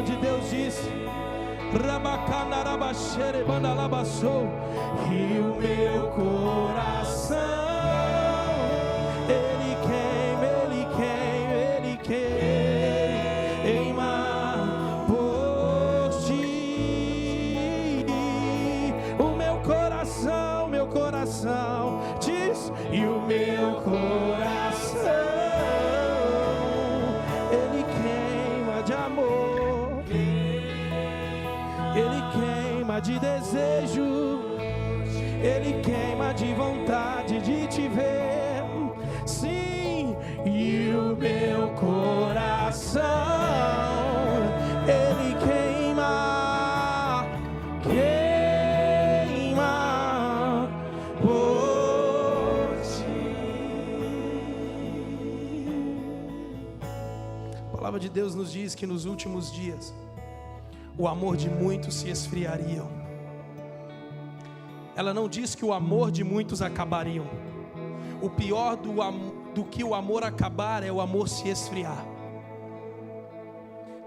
palavra de Deus diz: e o meu coração, ele queima por ti. O meu coração diz, e o meu coração, ele queima de amor, ele queima de desejo, ele queima de vontade de te ver. Sim, e o meu coração, ele queima por ti. A palavra de Deus nos diz que nos últimos dias o amor de muitos se esfriaria. Ela não diz que o amor de muitos acabariam. O pior do que o amor acabar é o amor se esfriar.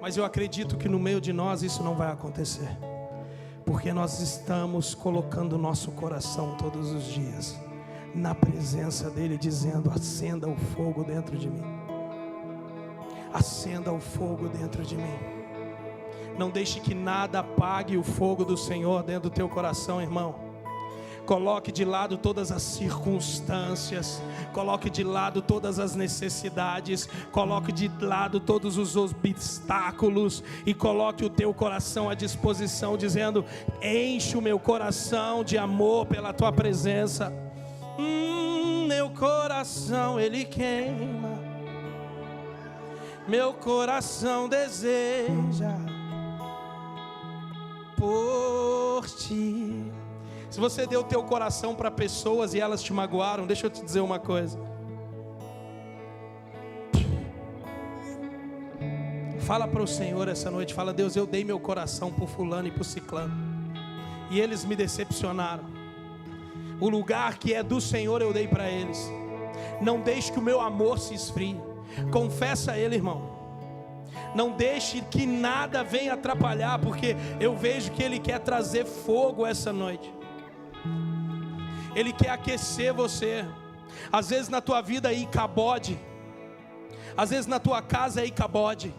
Mas eu acredito que no meio de nós isso não vai acontecer, porque nós estamos colocando o nosso coração todos os dias na presença dele, dizendo: acenda o fogo dentro de mim, acenda o fogo dentro de mim. Não deixe que nada apague o fogo do Senhor dentro do teu coração, irmão. Coloque de lado todas as circunstâncias, coloque de lado todas as necessidades, coloque de lado todos os obstáculos e coloque o teu coração à disposição, dizendo: enche o meu coração de amor pela tua presença. Meu coração ele queima, meu coração deseja por ti. Se você deu o teu coração para pessoas e elas te magoaram, deixa eu te dizer uma coisa. Fala para o Senhor essa noite, fala: Deus, eu dei meu coração por fulano e por ciclano, e eles me decepcionaram. O lugar que é do Senhor eu dei para eles. Não deixe que o meu amor se esfrie. Confessa a Ele, irmão. Não deixe que nada venha atrapalhar, porque eu vejo que Ele quer trazer fogo essa noite. Ele quer aquecer você. Às vezes na tua vida é Icabode, às vezes na tua casa é Icabode,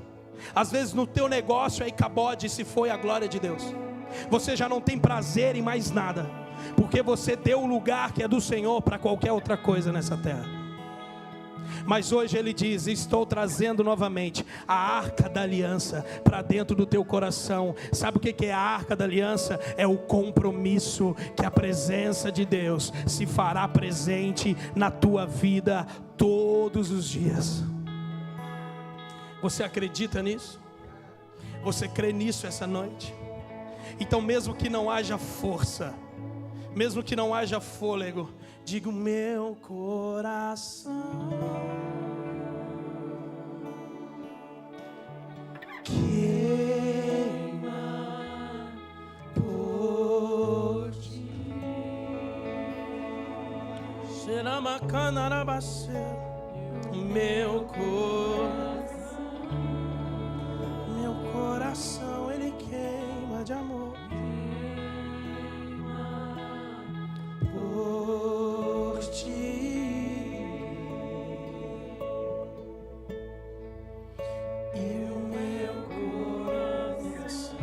às vezes no teu negócio é Icabode. Se foi a glória de Deus, você já não tem prazer em mais nada, porque você deu o lugar que é do Senhor para qualquer outra coisa nessa terra. Mas hoje Ele diz: estou trazendo novamente a arca da aliança para dentro do teu coração. Sabe o que é a arca da aliança? É o compromisso que a presença de Deus se fará presente na tua vida todos os dias. Você acredita nisso? Você crê nisso essa noite? Então, mesmo que não haja força, mesmo que não haja fôlego, diga: o meu coração queima por ti. Meu coração ele queima de amor por ti. E o meu coração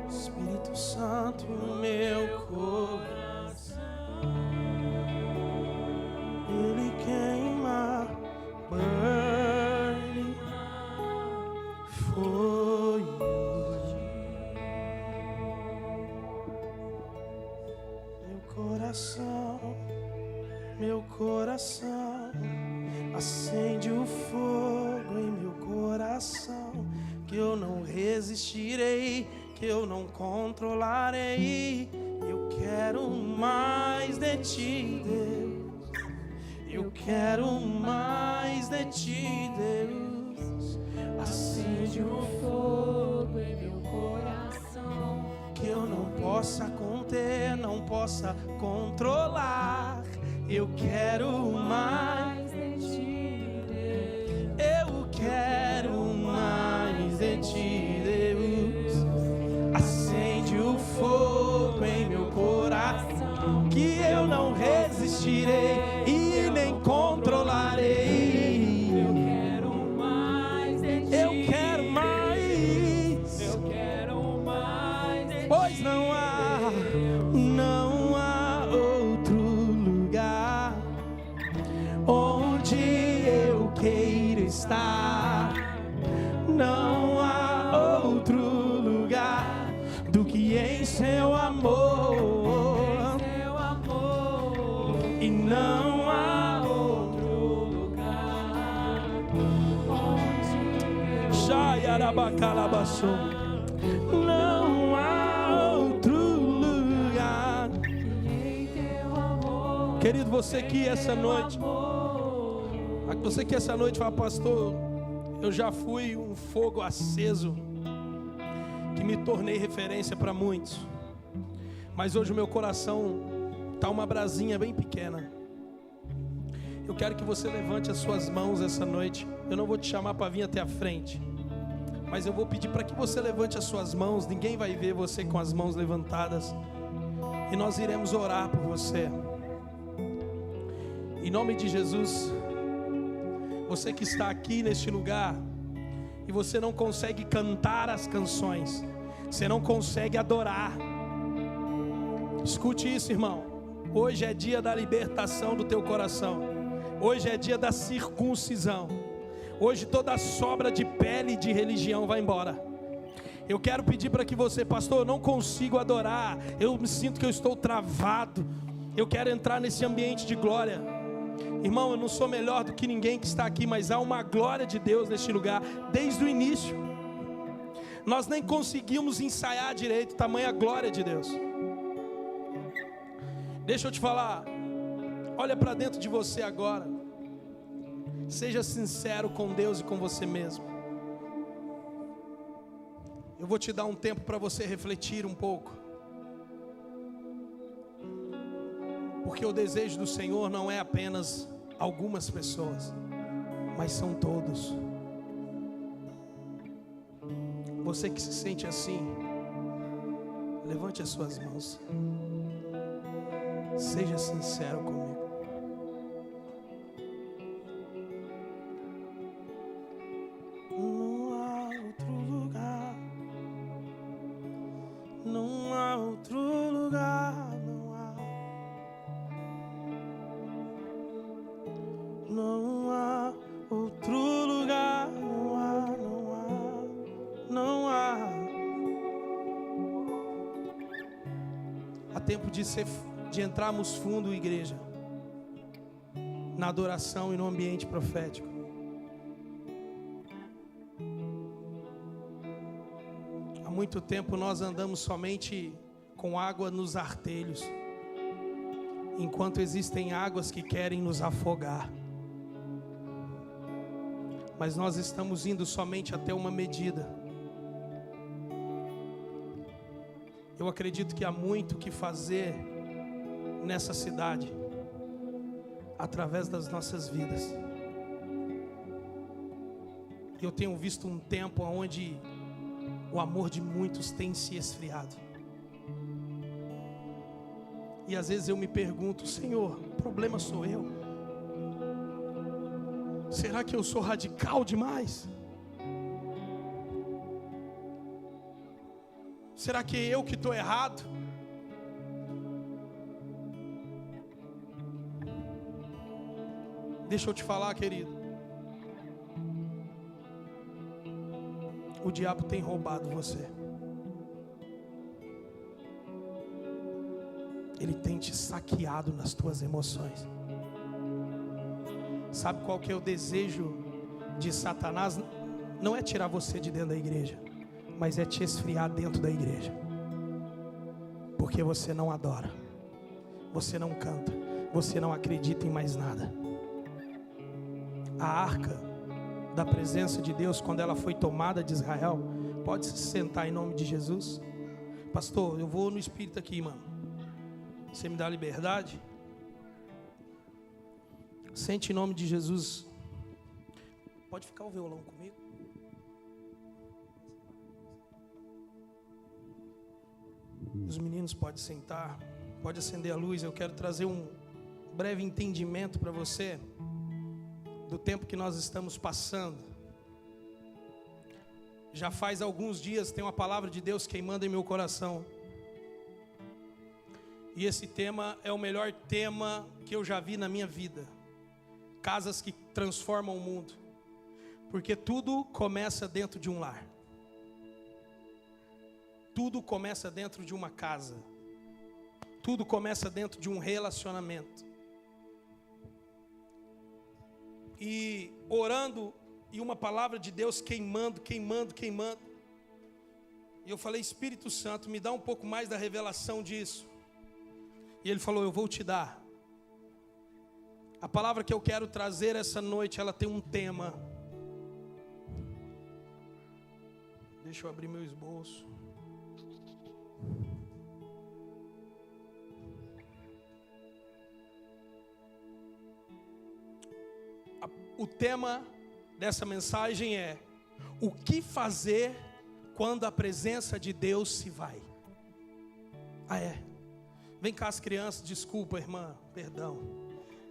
Espírito Santo, o meu coração ele queima, burning for you. Meu coração, acende o fogo em meu coração, que eu não resistirei, que eu não controlarei. Eu quero mais de ti, Deus. Eu quero mais de ti, Deus. Acende o fogo em meu coração, que eu não possa conter, não possa controlar. Eu quero mais de ti, eu quero mais de ti, Deus. Acende o fogo em meu coração, que eu não resistirei e nem controlarei. Eu quero mais de ti, eu quero mais, eu quero mais de ti, pois não há outro lugar onde eu queira estar. Não há outro lugar do que em seu amor, e não há outro lugar onde não há outro lugar. Querido, você que essa noite fala, pastor, eu já fui um fogo aceso, que me tornei referência para muitos, mas hoje o meu coração está uma brasinha bem pequena. Eu quero que você levante as suas mãos essa noite. Eu não vou te chamar para vir até a frente, mas eu vou pedir para que você levante as suas mãos. Ninguém vai ver você com as mãos levantadas, e nós iremos orar por você. Em nome de Jesus, você que está aqui neste lugar e você não consegue cantar as canções, você não consegue adorar, escute isso, irmão. Hoje é dia da libertação do teu coração. Hoje é dia da circuncisão. Hoje toda a sobra de pele de religião vai embora. Eu quero pedir para que você, pastor, eu não consigo adorar, eu me sinto que eu estou travado, eu quero entrar nesse ambiente de glória. Irmão, eu não sou melhor do que ninguém que está aqui, mas há uma glória de Deus neste lugar, desde o início. Nós nem conseguimos ensaiar direito, tamanha glória de Deus. Deixa eu te falar, olha para dentro de você agora. Seja sincero com Deus e com você mesmo. Eu vou te dar um tempo para você refletir um pouco, porque o desejo do Senhor não é apenas algumas pessoas, mas são todos. Você que se sente assim, levante as suas mãos. Seja sincero comigo. Não há outro lugar, não há outro lugar, não há outro lugar, não há. Há tempo de entrarmos fundo, igreja, na adoração e no ambiente profético. Há muito tempo nós andamos somente com água nos artelhos, enquanto existem águas que querem nos afogar. Mas nós estamos indo somente até uma medida. Eu acredito que há muito que fazer nessa cidade, através das nossas vidas. Eu tenho visto um tempo onde o amor de muitos tem se esfriado. E às vezes eu me pergunto, Senhor, o problema sou eu? Será que eu sou radical demais? Será que eu que estou errado? Deixa eu te falar, querido, o diabo tem roubado você. Ele tem te saqueado nas tuas emoções. Sabe qual que é o desejo de Satanás? Não é tirar você de dentro da igreja, mas é te esfriar dentro da igreja. Porque você não adora, você não canta, você não acredita em mais nada. A arca da presença de Deus, quando ela foi tomada de Israel, pode se sentar em nome de Jesus. Pastor, eu vou no Espírito aqui, mano. Você me dá liberdade? Sente em nome de Jesus. Pode ficar o violão comigo? Os meninos podem sentar. Pode acender a luz. Eu quero trazer um breve entendimento para você do tempo que nós estamos passando. Já faz alguns dias tem uma palavra de Deus queimando em meu coração. E esse tema é o melhor tema que eu já vi na minha vida. Casas que transformam o mundo. Porque tudo começa dentro de um lar. Tudo começa dentro de uma casa. Tudo começa dentro de um relacionamento. E orando, e uma palavra de Deus queimando. E eu falei, Espírito Santo, me dá um pouco mais da revelação disso. E Ele falou, eu vou te dar. A palavra que eu quero trazer essa noite, ela tem um tema. Deixa eu abrir meu esboço. O tema dessa mensagem é: o que fazer quando a presença de Deus se vai? Vem cá as crianças, desculpa irmã, perdão.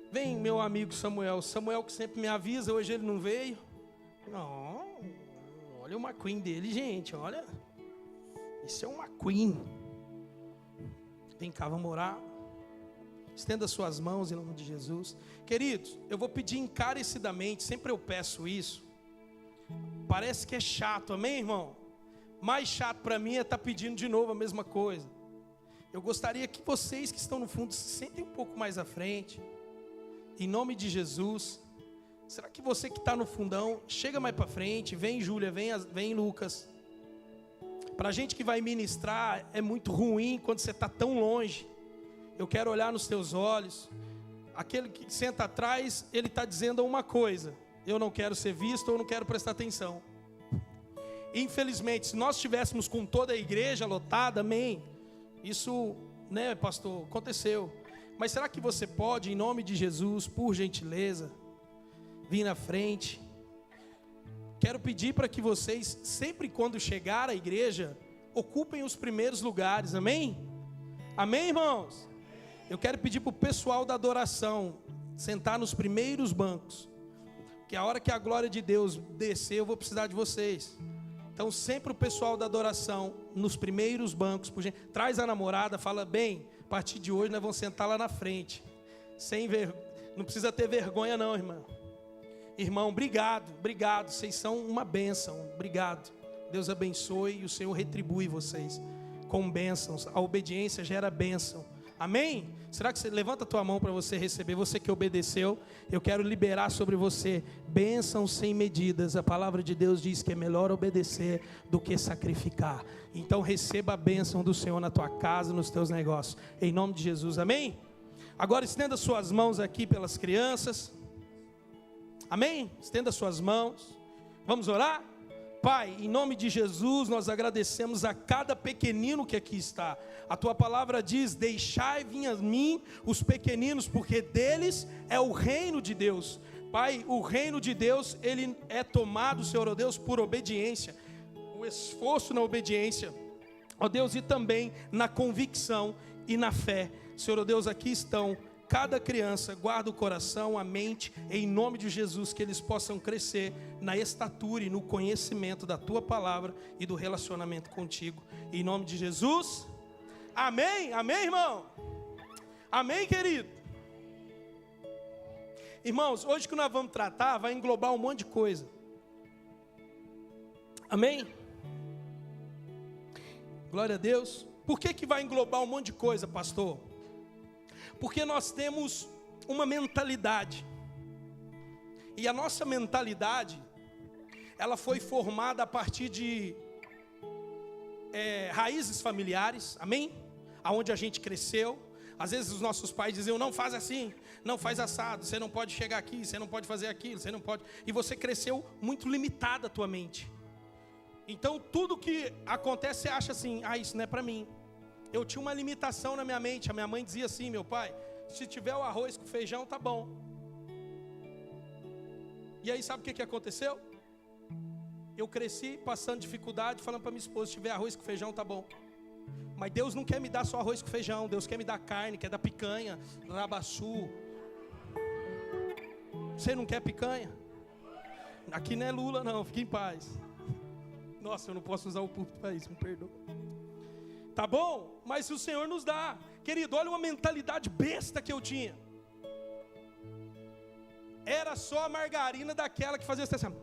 Vem meu amigo Samuel que sempre me avisa, hoje ele não veio. Não, olha o McQueen dele, gente, olha. Isso é um McQueen. Vem cá, vamos orar. Estenda suas mãos em nome de Jesus. Queridos, eu vou pedir encarecidamente, sempre eu peço isso. Parece que é chato, amém, irmão? Mais chato para mim é estar pedindo de novo a mesma coisa. Eu gostaria que vocês que estão no fundo se sentem um pouco mais à frente. Em nome de Jesus. Será que você que está no fundão, chega mais para frente, vem Júlia, vem Lucas. Para a gente que vai ministrar, é muito ruim quando você está tão longe. Eu quero olhar nos teus olhos. Aquele que senta atrás, ele está dizendo uma coisa: eu não quero ser visto, eu não quero prestar atenção. Infelizmente, se nós estivéssemos com toda a igreja lotada, amém. Isso, né, pastor, aconteceu. Mas será que você pode, em nome de Jesus, por gentileza, vir na frente? Quero pedir para que vocês, sempre quando chegar à igreja, ocupem os primeiros lugares, amém? Amém, irmãos? Eu quero pedir para o pessoal da adoração sentar nos primeiros bancos, que a hora que a glória de Deus descer, eu vou precisar de vocês. Então sempre o pessoal da adoração nos primeiros bancos, traz a namorada, fala, bem, a partir de hoje nós vamos sentar lá na frente, não precisa ter vergonha não, irmão. Irmão, obrigado, vocês são uma bênção, obrigado. Deus abençoe e o Senhor retribui vocês com bênçãos. A obediência gera bênção, amém? Será que você levanta a tua mão para você receber? Você que obedeceu, eu quero liberar sobre você bênçãos sem medidas. A palavra de Deus diz que é melhor obedecer do que sacrificar. Então receba a bênção do Senhor na tua casa, nos teus negócios, em nome de Jesus, amém? Agora estenda suas mãos aqui pelas crianças, amém? Estenda suas mãos, vamos orar? Pai, em nome de Jesus, nós agradecemos a cada pequenino que aqui está. A tua palavra diz, deixai vir a mim os pequeninos, porque deles é o reino de Deus. Pai, o reino de Deus, ele é tomado, Senhor, ó Deus, por obediência. O esforço na obediência, ó Deus, e também na convicção e na fé. Senhor, ó Deus, aqui estão cada criança, guarda o coração, a mente, em nome de Jesus, que eles possam crescer na estatura e no conhecimento da tua palavra e do relacionamento contigo, em nome de Jesus, amém, amém, irmão, amém, querido. Irmãos, hoje que nós vamos tratar, vai englobar um monte de coisa, amém, glória a Deus. Por que vai englobar um monte de coisa, pastor? Porque nós temos uma mentalidade, e a nossa mentalidade, ela foi formada a partir de raízes familiares, amém? Aonde a gente cresceu. Às vezes os nossos pais diziam, não faz assim, não faz assado, você não pode chegar aqui, você não pode fazer aquilo, você não pode. E você cresceu muito limitada a tua mente. Então tudo que acontece você acha assim, isso não é para mim. Eu tinha uma limitação na minha mente. A minha mãe dizia assim, meu pai, se tiver o arroz com feijão tá bom. E aí sabe o que aconteceu? Eu cresci passando dificuldade, falando para minha esposa, se tiver arroz com feijão tá bom. Mas Deus não quer me dar só arroz com feijão, Deus quer me dar carne, quer dar picanha, rabaçu. Você não quer picanha? Aqui não é Lula não, fique em paz. Nossa, eu não posso usar o púlpito para isso, me perdoa. Tá bom? Mas o Senhor nos dá. Querido, olha uma mentalidade besta que eu tinha. Era só a margarina daquela que fazia assim.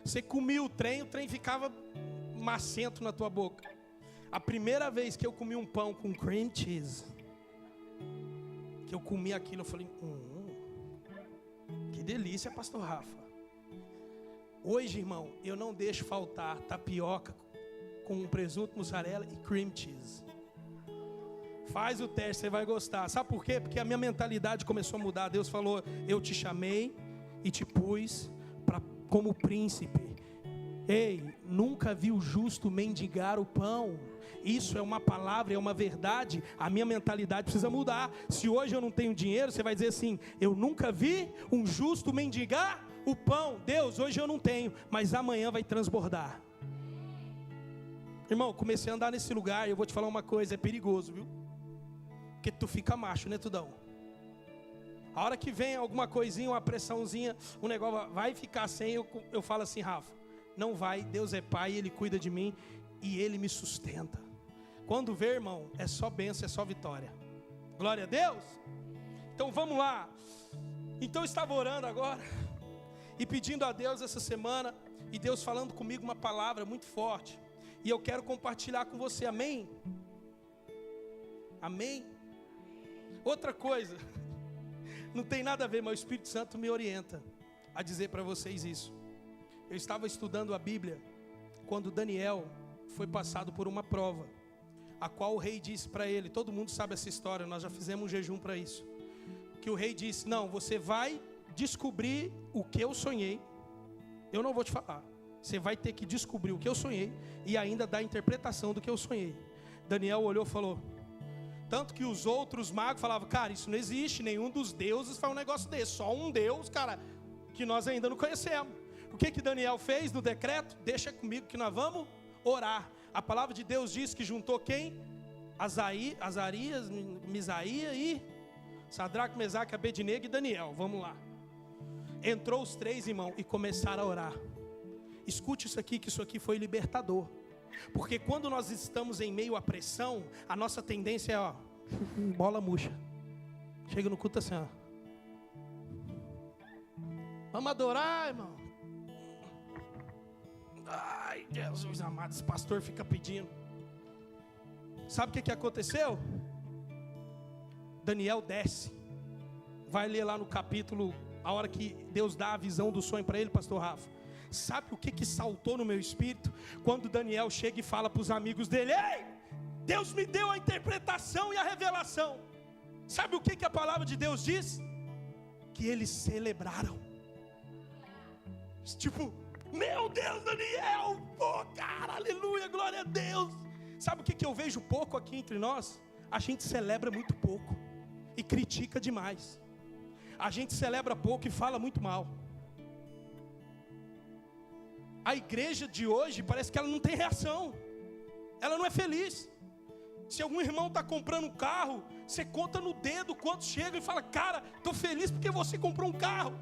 Você comia o trem ficava macento na tua boca. A primeira vez que eu comi um pão com cream cheese, que eu comi aquilo, eu falei, que delícia, pastor Rafa. Hoje, irmão, eu não deixo faltar tapioca com presunto, mussarela e cream cheese. Faz o teste, você vai gostar. Sabe por quê? Porque a minha mentalidade começou a mudar. Deus falou, eu te chamei e te pus como príncipe. Ei, nunca vi o justo mendigar o pão. Isso é uma palavra, é uma verdade. A minha mentalidade precisa mudar. Se hoje eu não tenho dinheiro, você vai dizer assim, eu nunca vi um justo mendigar o pão. Deus, hoje eu não tenho, mas amanhã vai transbordar. Irmão, comecei a andar nesse lugar e eu vou te falar uma coisa, é perigoso, viu? Porque tu fica macho, né, Tudão? A hora que vem alguma coisinha, uma pressãozinha, um negócio vai ficar sem, eu falo assim, Rafa, não vai, Deus é pai, Ele cuida de mim e Ele me sustenta. Quando vê, irmão, é só bênção, é só vitória. Glória a Deus. Então vamos lá. Então eu estava orando agora e pedindo a Deus essa semana, e Deus falando comigo uma palavra muito forte, e eu quero compartilhar com você, amém? Amém? Outra coisa, não tem nada a ver, mas o Espírito Santo me orienta a dizer para vocês isso. Eu estava estudando a Bíblia quando Daniel foi passado por uma prova, a qual o rei disse para ele, todo mundo sabe essa história, nós já fizemos um jejum para isso, que o rei disse, não, você vai descobrir o que eu sonhei, eu não vou te falar, você vai ter que descobrir o que eu sonhei e ainda dar a interpretação do que eu sonhei. Daniel olhou e falou, tanto que os outros magos falavam, cara, isso não existe, nenhum dos deuses faz um negócio desse, só um Deus, cara, que nós ainda não conhecemos. O que Daniel fez no decreto? Deixa comigo que nós vamos orar. A palavra de Deus diz que juntou quem? Azarias, Misaías e Sadraque, Mesaque, Abednego e Daniel. Vamos lá. Entrou os três, irmão, e começaram a orar. Escute isso aqui, que isso aqui foi libertador. Porque quando nós estamos em meio à pressão, a nossa tendência é, bola murcha. Chega no culto assim, vamos adorar, irmão. Ai, Jesus amado, esse pastor fica pedindo. Sabe o que aconteceu? Daniel desce. Vai ler lá no capítulo, a hora que Deus dá a visão do sonho para ele, pastor Rafa. Sabe o que saltou no meu espírito? Quando Daniel chega e fala para os amigos dele, ei, Deus me deu a interpretação e a revelação. Sabe o que a palavra de Deus diz? Que eles celebraram. Tipo, meu Deus, Daniel, pô, cara, aleluia, glória a Deus. Sabe o que eu vejo pouco aqui entre nós? A gente celebra muito pouco e critica demais. A gente celebra pouco e fala muito mal. A igreja de hoje parece que ela não tem reação. Ela não é feliz. Se algum irmão está comprando um carro, você conta no dedo quantos chegam e fala, cara, estou feliz porque você comprou um carro.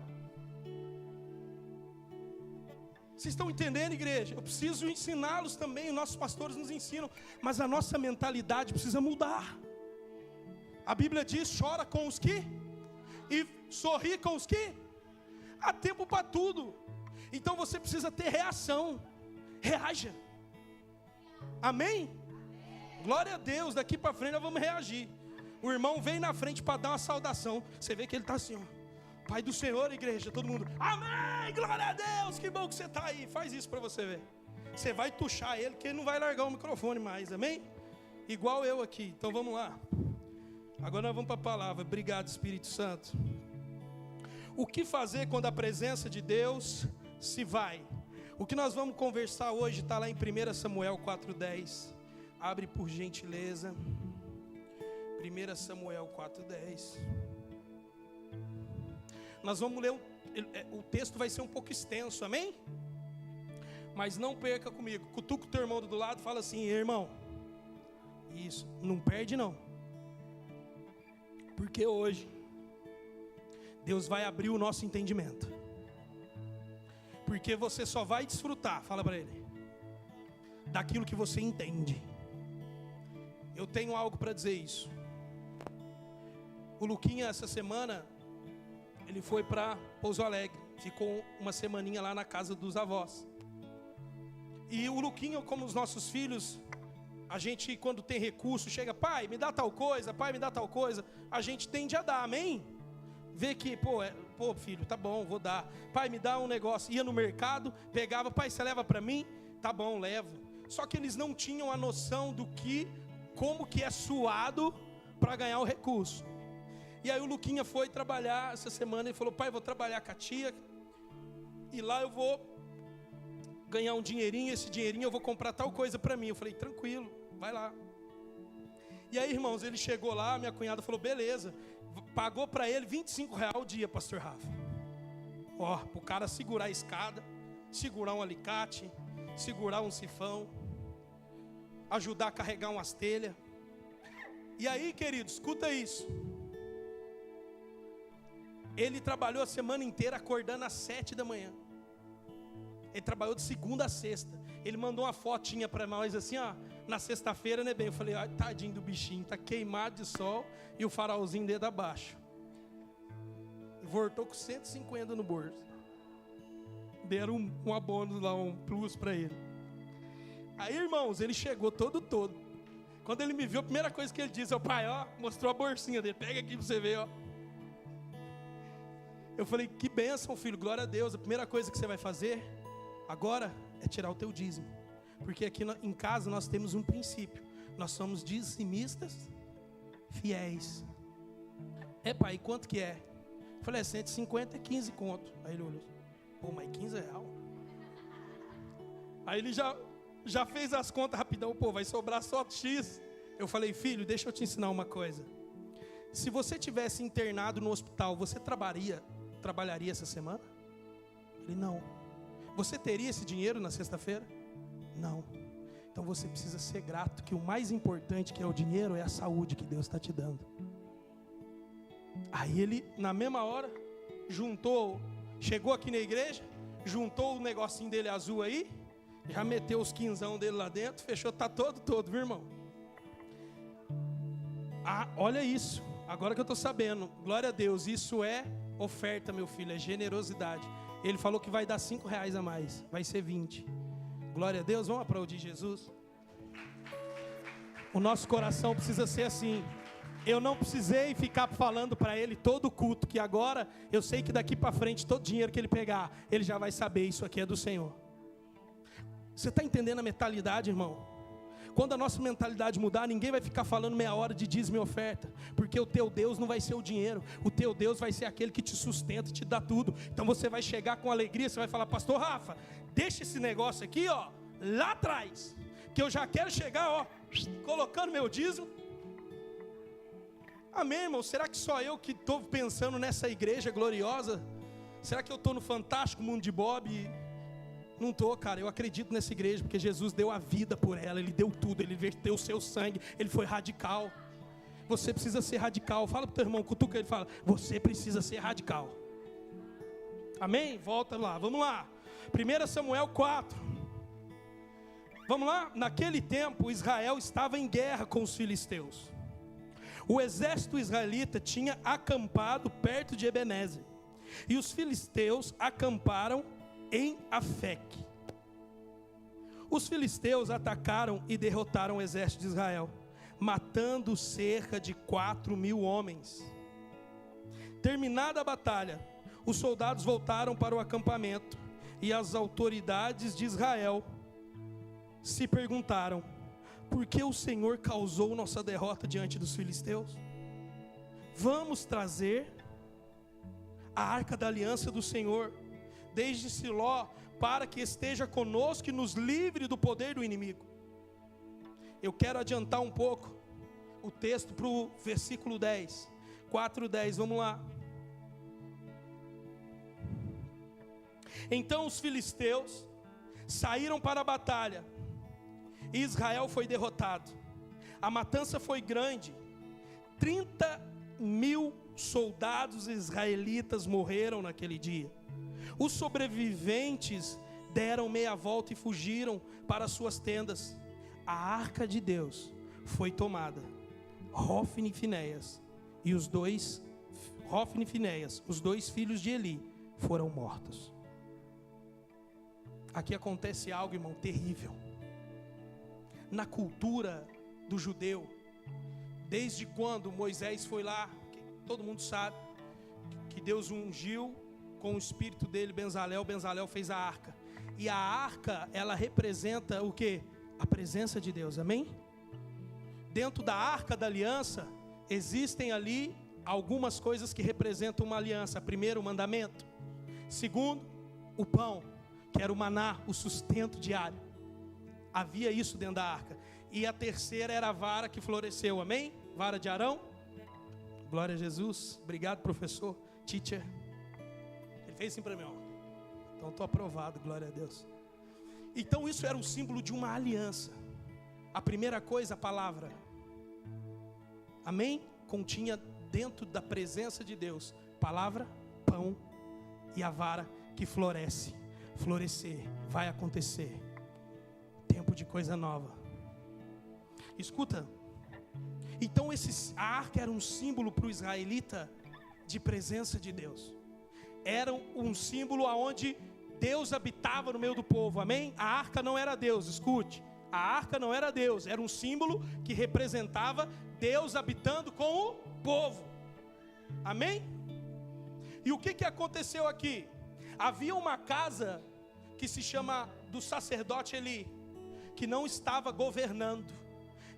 Vocês estão entendendo, igreja? Eu preciso ensiná-los também, os nossos pastores nos ensinam, mas a nossa mentalidade precisa mudar. A Bíblia diz, chora com os que e sorri com os que. Há tempo para tudo. Então você precisa ter reação. Reaja. Amém? Glória a Deus, daqui para frente nós vamos reagir. O irmão vem na frente para dar uma saudação. Você vê que ele está assim, ó. Pai do Senhor, igreja, todo mundo, amém, glória a Deus, que bom que você está aí. Faz isso para você ver. Você vai tuchar ele, que ele não vai largar o microfone mais, amém? Igual eu aqui, então vamos lá. Agora nós vamos para a palavra. Obrigado, Espírito Santo. O que fazer quando a presença de Deus se vai? O que nós vamos conversar hoje está lá em 1 Samuel 4:10. Abre por gentileza. 1 Samuel 4:10. Nós vamos ler, o texto vai ser um pouco extenso, amém? Mas não perca comigo. Cutuca o teu irmão do lado e fala assim: irmão, isso, não perde não. Porque hoje Deus vai abrir o nosso entendimento. Porque você só vai desfrutar, fala para ele, daquilo que você entende. Eu tenho algo para dizer isso. O Luquinha essa semana, ele foi para Pouso Alegre. Ficou uma semaninha lá na casa dos avós. E o Luquinha, como os nossos filhos, a gente quando tem recurso, chega: pai, me dá tal coisa, pai, me dá tal coisa. A gente tende a dar, amém? Vê que, pô filho, tá bom, vou dar. Pai, me dá um negócio. Ia no mercado, pegava: pai, você leva para mim? Tá bom, levo. Só que eles não tinham a noção como que é suado para ganhar o recurso. E aí o Luquinha foi trabalhar essa semana e falou: pai, vou trabalhar com a tia, e lá eu vou ganhar um dinheirinho, esse dinheirinho eu vou comprar tal coisa para mim. Eu falei: tranquilo, vai lá. E aí, irmãos, ele chegou lá, minha cunhada falou: beleza. Pagou para ele R$25 o dia, pastor Rafa. Para o cara segurar a escada, segurar um alicate, segurar um sifão, ajudar a carregar umas telhas. E aí, querido, escuta isso. Ele trabalhou a semana inteira acordando às 7 da manhã. Ele trabalhou de segunda a sexta. Ele mandou uma fotinha para nós assim, ó, na sexta-feira, né, bem? Eu falei: ai, tadinho do bichinho, tá queimado de sol e o farolzinho dele abaixo. E voltou com 150 no bolso. Deram um abono lá, um plus para ele. Aí, irmãos, ele chegou todo. Quando ele me viu, a primeira coisa que ele disse: ó, pai, ó, mostrou a bolsinha dele, pega aqui para você ver, ó. Eu falei: que bênção, filho, glória a Deus. A primeira coisa que você vai fazer agora é tirar o teu dízimo. Porque aqui em casa nós temos um princípio: nós somos dizimistas fiéis. Pai, quanto que é? Eu falei: 150 é 15 conto. Aí ele olhou: pô, mas R$15? Aí ele já fez as contas rapidão: pô, vai sobrar só X. Eu falei: filho, deixa eu te ensinar uma coisa. Se você tivesse internado no hospital, você trabalharia essa semana? Ele: não. Você teria esse dinheiro na sexta-feira? Não. Então você precisa ser grato, que o mais importante, que é o dinheiro, é a saúde que Deus está te dando. Aí ele, na mesma hora, chegou aqui na igreja, juntou o negocinho dele azul aí, já meteu os quinzão dele lá dentro, fechou, tá todo, viu, irmão? Olha isso, agora que eu estou sabendo, glória a Deus, isso é oferta, meu filho, é generosidade. Ele falou que vai dar R$5 a mais, vai ser 20. Glória a Deus, vamos aplaudir Jesus. O nosso coração precisa ser assim. Eu não precisei ficar falando para ele todo culto, que agora eu sei que daqui para frente todo dinheiro que ele pegar, ele já vai saber: isso aqui é do Senhor. Você está entendendo a mentalidade, irmão? Quando a nossa mentalidade mudar, ninguém vai ficar falando meia hora de dízimo e oferta, porque o teu Deus não vai ser o dinheiro, o teu Deus vai ser aquele que te sustenta, te dá tudo. Então você vai chegar com alegria, você vai falar: pastor Rafa, deixa esse negócio aqui, ó, lá atrás, que eu já quero chegar, ó, colocando meu dízimo. Amém, irmão? Será que só eu que estou pensando nessa igreja gloriosa? Será que eu estou no fantástico mundo de Bob? Não estou, cara. Eu acredito nessa igreja, porque Jesus deu a vida por ela. Ele deu tudo, Ele verteu o seu sangue. Ele foi radical. Você precisa ser radical. Fala para o teu irmão, cutuca ele, fala: você precisa ser radical. Amém? Volta lá, vamos lá. 1 Samuel 4. Vamos lá? Naquele tempo Israel estava em guerra com os filisteus. O exército israelita tinha acampado perto de Ebenezer, e os filisteus acamparam em Afeque. Os filisteus atacaram e derrotaram o exército de Israel, matando cerca de 4.000 homens. Terminada a batalha, os soldados voltaram para o acampamento, e as autoridades de Israel se perguntaram: por que o Senhor causou nossa derrota diante dos filisteus? Vamos trazer a arca da aliança do Senhor. desde Siló, para que esteja conosco e nos livre do poder do inimigo. Eu quero adiantar um pouco o texto para o versículo 10, 4:10, vamos lá. Então os filisteus saíram para a batalha, e Israel foi derrotado. A matança foi grande, 30.000 soldados israelitas morreram naquele dia. Os sobreviventes deram meia volta e fugiram para suas tendas. A arca de Deus foi tomada. Hofni e Finéias, os dois filhos de Eli, foram mortos. Aqui acontece algo, irmão, terrível. Na cultura do judeu, desde quando Moisés foi lá, todo mundo sabe que Deus ungiu com o espírito dele Bezalel fez a arca. E a arca, ela representa o quê? A presença de Deus, amém? Dentro da arca da aliança, existem ali algumas coisas que representam uma aliança. Primeiro, o mandamento. Segundo, o pão, que era o maná, o sustento diário. Havia isso dentro da arca. E a terceira era a vara que floresceu, amém? Vara de Arão. Glória a Jesus. Obrigado, professor, teacher. Ele fez assim para mim, ó. Então estou aprovado, glória a Deus. Então isso era um símbolo de uma aliança. A primeira coisa, a palavra, amém? Continha dentro da presença de Deus palavra, pão e a vara que floresce. Florescer, vai acontecer. Tempo de coisa nova. Escuta. Então a arca era um símbolo para o israelita de presença de Deus. Era um símbolo aonde Deus habitava no meio do povo, amém? A arca não era Deus, escute. A arca não era Deus, era um símbolo que representava Deus habitando com o povo, amém? E o que aconteceu aqui? Havia uma casa que se chama do sacerdote Eli, que não estava governando,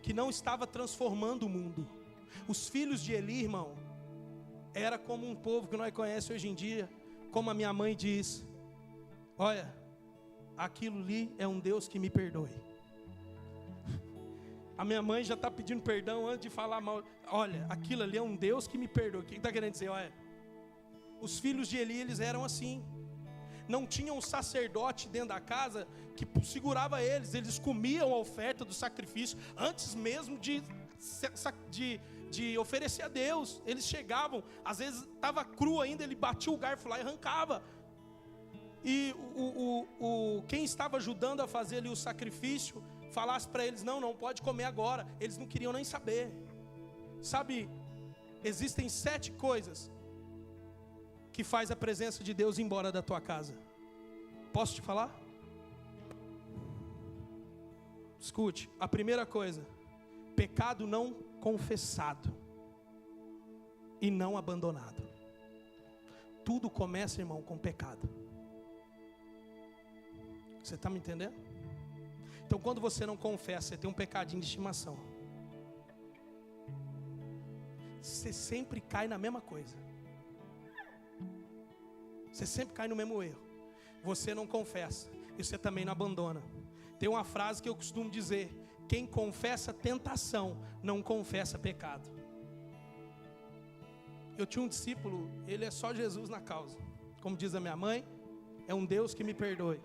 que não estava transformando o mundo. Os filhos de Eli, irmão, era como um povo que nós conhecemos hoje em dia, como a minha mãe diz: olha, aquilo ali é um Deus que me perdoe. A minha mãe já está pedindo perdão antes de falar mal. Olha, aquilo ali é um Deus que me perdoe. O que está querendo dizer? Olha, os filhos de Eli, eles eram assim. Não tinham um sacerdote dentro da casa que segurava eles. Eles comiam a oferta do sacrifício antes mesmo de oferecer a Deus. Eles chegavam, às vezes estava cru ainda, ele batia o garfo lá e arrancava. E quem estava ajudando a fazer ali o sacrifício falasse para eles: não pode comer agora. Eles não queriam nem saber. Sabe, existem 7 coisas que faz a presença de Deus ir embora da tua casa. Posso te falar? Escute, a primeira coisa: pecado não confessado e não abandonado. Tudo começa, irmão, com pecado. Você está me entendendo? Então, quando você não confessa, você tem um pecadinho de estimação. Você sempre cai na mesma coisa. Você sempre cai no mesmo erro. Você não confessa e você também não abandona. Tem uma frase que eu costumo dizer: quem confessa tentação não confessa pecado. Eu tinha um discípulo, ele é só Jesus na causa. Como diz a minha mãe, é um Deus que me perdoe.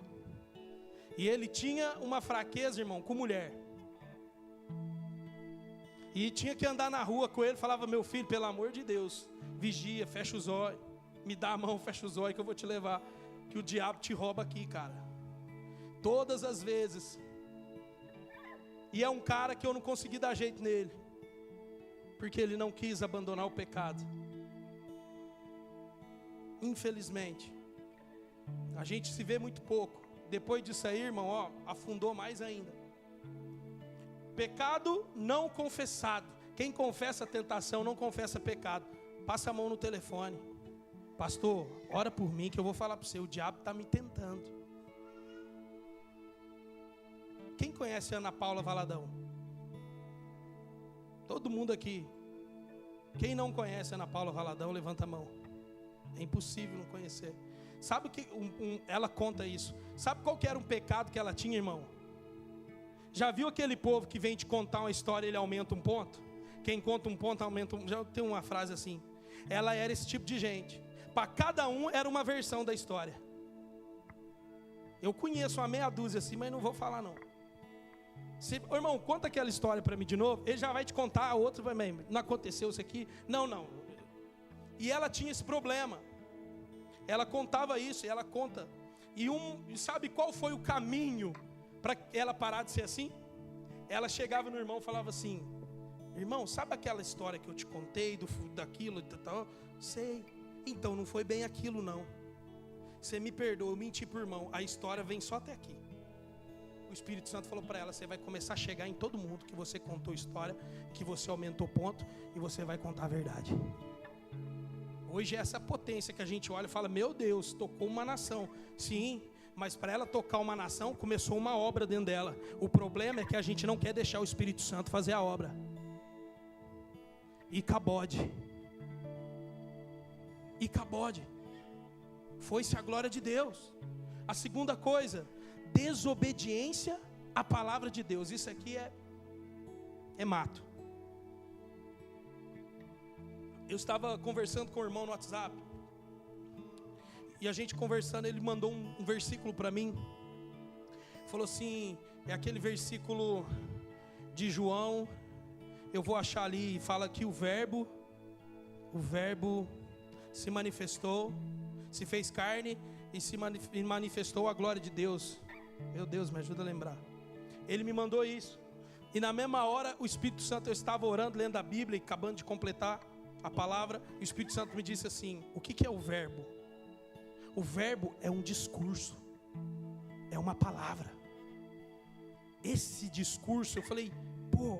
E ele tinha uma fraqueza, irmão, com mulher. E tinha que andar na rua com ele. Falava: meu filho, pelo amor de Deus, vigia, fecha os olhos, me dá a mão, fecha os olhos que eu vou te levar, que o diabo te rouba aqui, cara. Todas as vezes. E é um cara que eu não consegui dar jeito nele, porque ele não quis abandonar o pecado. Infelizmente, a gente se vê muito pouco. Depois disso aí, irmão, afundou mais ainda. Pecado não confessado. Quem confessa a tentação não confessa pecado. Passa a mão no telefone: pastor, ora por mim que eu vou falar para você, o diabo está me tentando. Quem conhece a Ana Paula Valadão? Todo mundo aqui. Quem não conhece a Ana Paula Valadão, levanta a mão. É impossível não conhecer. Sabe o que ela conta isso? Sabe qual que era um pecado que ela tinha, irmão? Já viu aquele povo que vem te contar uma história e ele aumenta um ponto? Quem conta um ponto aumenta um... Já tem uma frase assim. Ela era esse tipo de gente. Para cada um era uma versão da história. Eu conheço uma meia dúzia assim, mas não vou falar não. Ô, irmão, conta aquela história para mim de novo. Ele já vai te contar, a outra vai, não aconteceu isso aqui. Não. E ela tinha esse problema. Ela contava isso, e ela conta. E sabe qual foi o caminho para ela parar de ser assim? Ela chegava no irmão e falava assim: irmão, sabe aquela história que eu te contei daquilo e tal? Sei. Então não foi bem aquilo não. Você me perdoa, eu menti pro irmão. A história vem só até aqui. O Espírito Santo falou para ela: você vai começar a chegar em todo mundo que você contou história, que você aumentou ponto, e você vai contar a verdade. Hoje é essa potência que a gente olha e fala: meu Deus, tocou uma nação. Sim, mas para ela tocar uma nação, começou uma obra dentro dela. O problema é que a gente não quer deixar o Espírito Santo fazer a obra. E cabode. Foi-se a glória de Deus. A segunda coisa, desobediência à palavra de Deus. Isso aqui é mato. Eu estava conversando com o irmão no WhatsApp, e a gente conversando, ele mandou um versículo para mim. Falou assim, é aquele versículo de João, eu vou achar ali, fala que o verbo se manifestou, se fez carne e se manifestou a glória de Deus. Meu Deus, me ajuda a lembrar. Ele me mandou isso. E na mesma hora o Espírito Santo, eu estava orando, lendo a Bíblia e acabando de completar a palavra, e o Espírito Santo me disse assim: o que é o verbo? O verbo é um discurso, é uma palavra. Esse discurso, eu falei,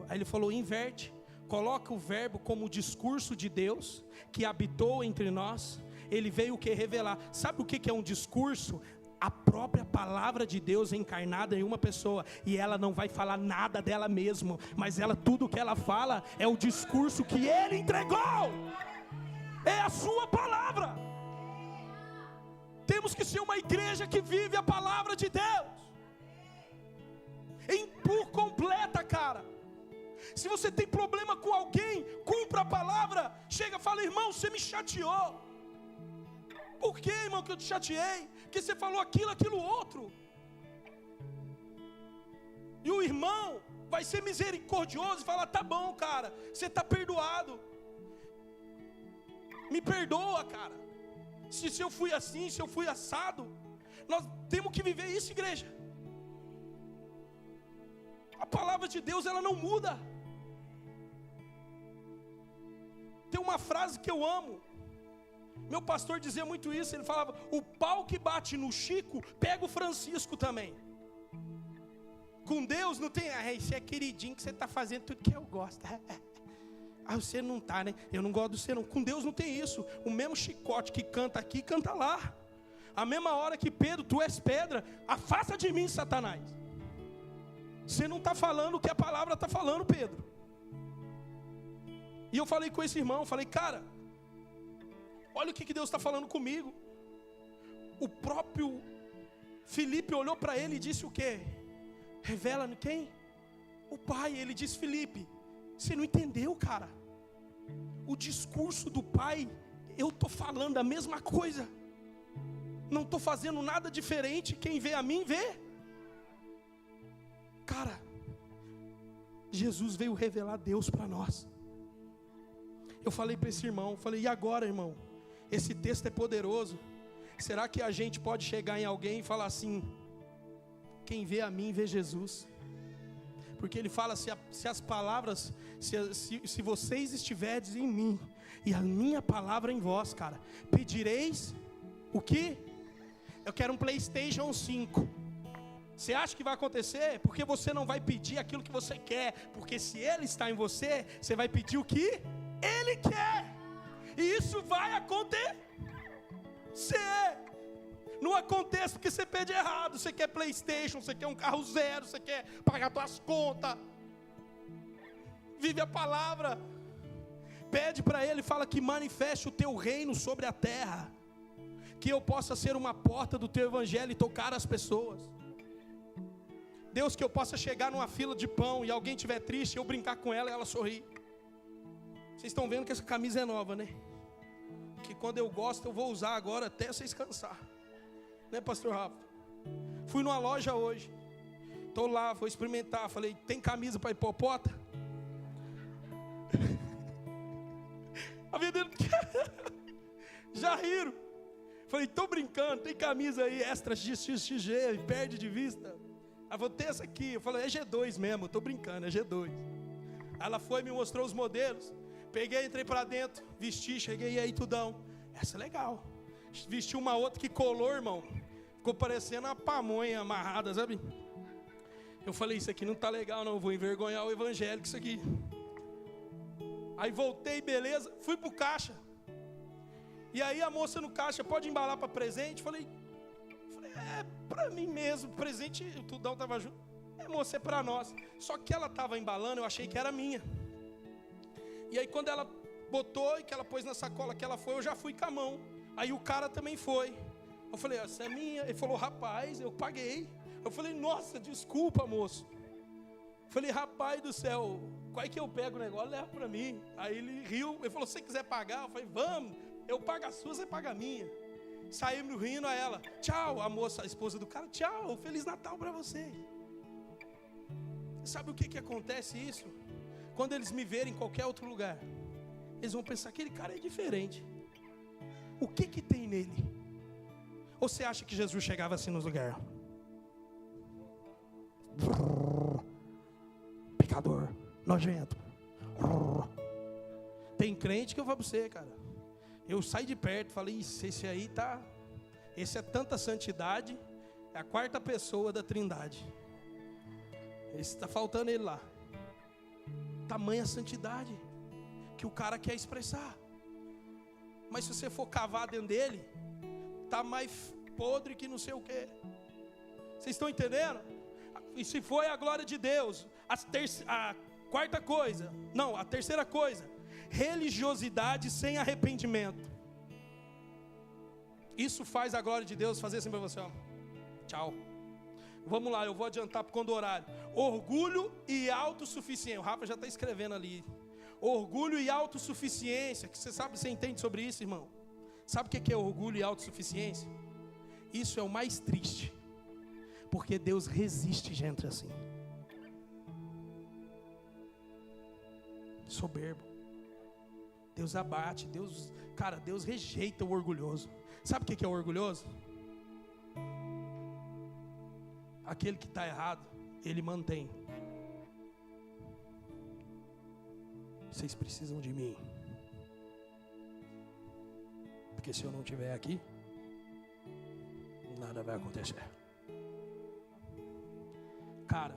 aí ele falou: inverte, coloca o verbo como o discurso de Deus, que habitou entre nós. Ele veio o que? Revelar. Sabe o que é um discurso? A própria palavra de Deus encarnada em uma pessoa. E ela não vai falar nada dela mesma, mas tudo que ela fala é o discurso que Ele entregou. É a sua palavra. Temos que ser uma igreja que vive a palavra de Deus por completa, cara. Se você tem problema com alguém, cumpra a palavra. Chega e fala: irmão, você me chateou. Por que, irmão, que eu te chateei? Porque você falou aquilo outro. E o irmão vai ser misericordioso e falar: tá bom, cara, você está perdoado. Me perdoa, cara. Se eu fui assim, se eu fui assado. Nós temos que viver isso, igreja. A palavra de Deus, ela não muda. Tem uma frase que eu amo. Meu pastor dizia muito isso. Ele falava: o pau que bate no Chico pega o Francisco também. Com Deus não tem: esse é queridinho que você está fazendo tudo que eu gosto. Você não está, né? Eu não gosto do você não. Com Deus não tem isso. O mesmo chicote que canta aqui, canta lá. A mesma hora que Pedro, tu és pedra, afasta de mim, Satanás. Você não está falando o que a palavra está falando, Pedro. E eu falei com esse irmão, falei: cara, olha o que Deus está falando comigo. O próprio Filipe olhou para ele e disse o quê? Revela quem? O Pai. Ele disse: Filipe, você não entendeu, cara. O discurso do Pai, eu estou falando a mesma coisa. Não estou fazendo nada diferente. Quem vê a mim, vê. Cara, Jesus veio revelar Deus para nós. Eu falei para esse irmão, falei: e agora, irmão? Esse texto é poderoso. Será que a gente pode chegar em alguém e falar assim: quem vê a mim, vê Jesus? Porque ele fala: se as palavras, se vocês estiverdes em mim e a minha palavra em vós, cara, pedireis o que? Eu quero um PlayStation 5. Você acha que vai acontecer? Porque você não vai pedir aquilo que você quer. Porque se Ele está em você, você vai pedir o que Ele quer. E isso vai acontecer. Não acontece porque você pede errado. Você quer PlayStation, você quer um carro zero, você quer pagar suas contas. Vive a palavra. Pede para Ele, fala que manifeste o teu reino sobre a terra. que eu possa ser uma porta do teu evangelho e tocar as pessoas. Deus, que eu possa chegar numa fila de pão e alguém estiver triste, eu brincar com ela e ela sorrir. Vocês estão vendo que essa camisa é nova, né? Que quando eu gosto eu vou usar agora até vocês cansar. Né, pastor Rafa? Fui numa loja hoje. Estou lá, vou experimentar. Falei, tem camisa para hipopota? A vendedora já riram. Falei, estou brincando, tem camisa aí extra XXG, perde de vista. Ela falou, tem essa aqui. Eu falei, é G2 mesmo, estou brincando, é G2. Ela foi e me mostrou os modelos. Peguei, entrei para dentro, vesti, cheguei aí tudão. Essa é legal. Vesti uma outra que colou, irmão. Ficou parecendo uma pamonha amarrada, sabe? Eu falei, isso aqui não tá legal não, vou envergonhar o evangelho com isso aqui. Aí voltei, beleza, fui pro caixa. E aí a moça no caixa, pode embalar para presente? Falei, é para mim mesmo, presente, o tudão tava junto. Moça, é para nós. Só que ela tava embalando, eu achei que era minha. E aí quando ela botou e que ela pôs na sacola que ela foi, eu já fui com a mão. Aí o cara também foi. Eu falei, essa é minha. Ele falou, rapaz, eu paguei. Eu falei, nossa, desculpa, moço. Eu falei, rapaz do céu, qual é que eu pego o negócio? Leva para mim. Aí ele riu, ele falou, se você quiser pagar, eu falei, vamos, eu pago a sua, você paga a minha. Saímos rindo a ela, tchau, a moça, a esposa do cara, tchau, Feliz Natal para você. Sabe o que acontece isso? Quando eles me verem em qualquer outro lugar, eles vão pensar, aquele cara é diferente. O que tem nele? Ou você acha que Jesus chegava assim nos lugares? Pecador, nojento. Tem crente que eu falo para você, cara. Eu saí de perto, falei, esse aí tá. Esse é tanta santidade, é a quarta pessoa da Trindade. Esse está faltando ele lá. Tamanha santidade que o cara quer expressar. Mas se você for cavar dentro dele, tá mais podre que não sei o que. Vocês estão entendendo? E se foi a glória de Deus, a quarta coisa, não, a terceira coisa, religiosidade sem arrependimento. Isso faz a glória de Deus fazer assim para você, ó. Tchau. Vamos lá, eu vou adiantar por conta do horário. Orgulho e autossuficiência. O Rafa já está escrevendo ali. Orgulho e autossuficiência. Que você sabe, você entende sobre isso, irmão? Sabe o que é orgulho e autossuficiência? Isso é o mais triste. Porque Deus resiste gente assim. Soberbo. Deus abate. Deus rejeita o orgulhoso. Sabe o que é o orgulhoso? Aquele que está errado, ele mantém. Vocês precisam de mim. Porque se eu não estiver aqui, nada vai acontecer. Cara,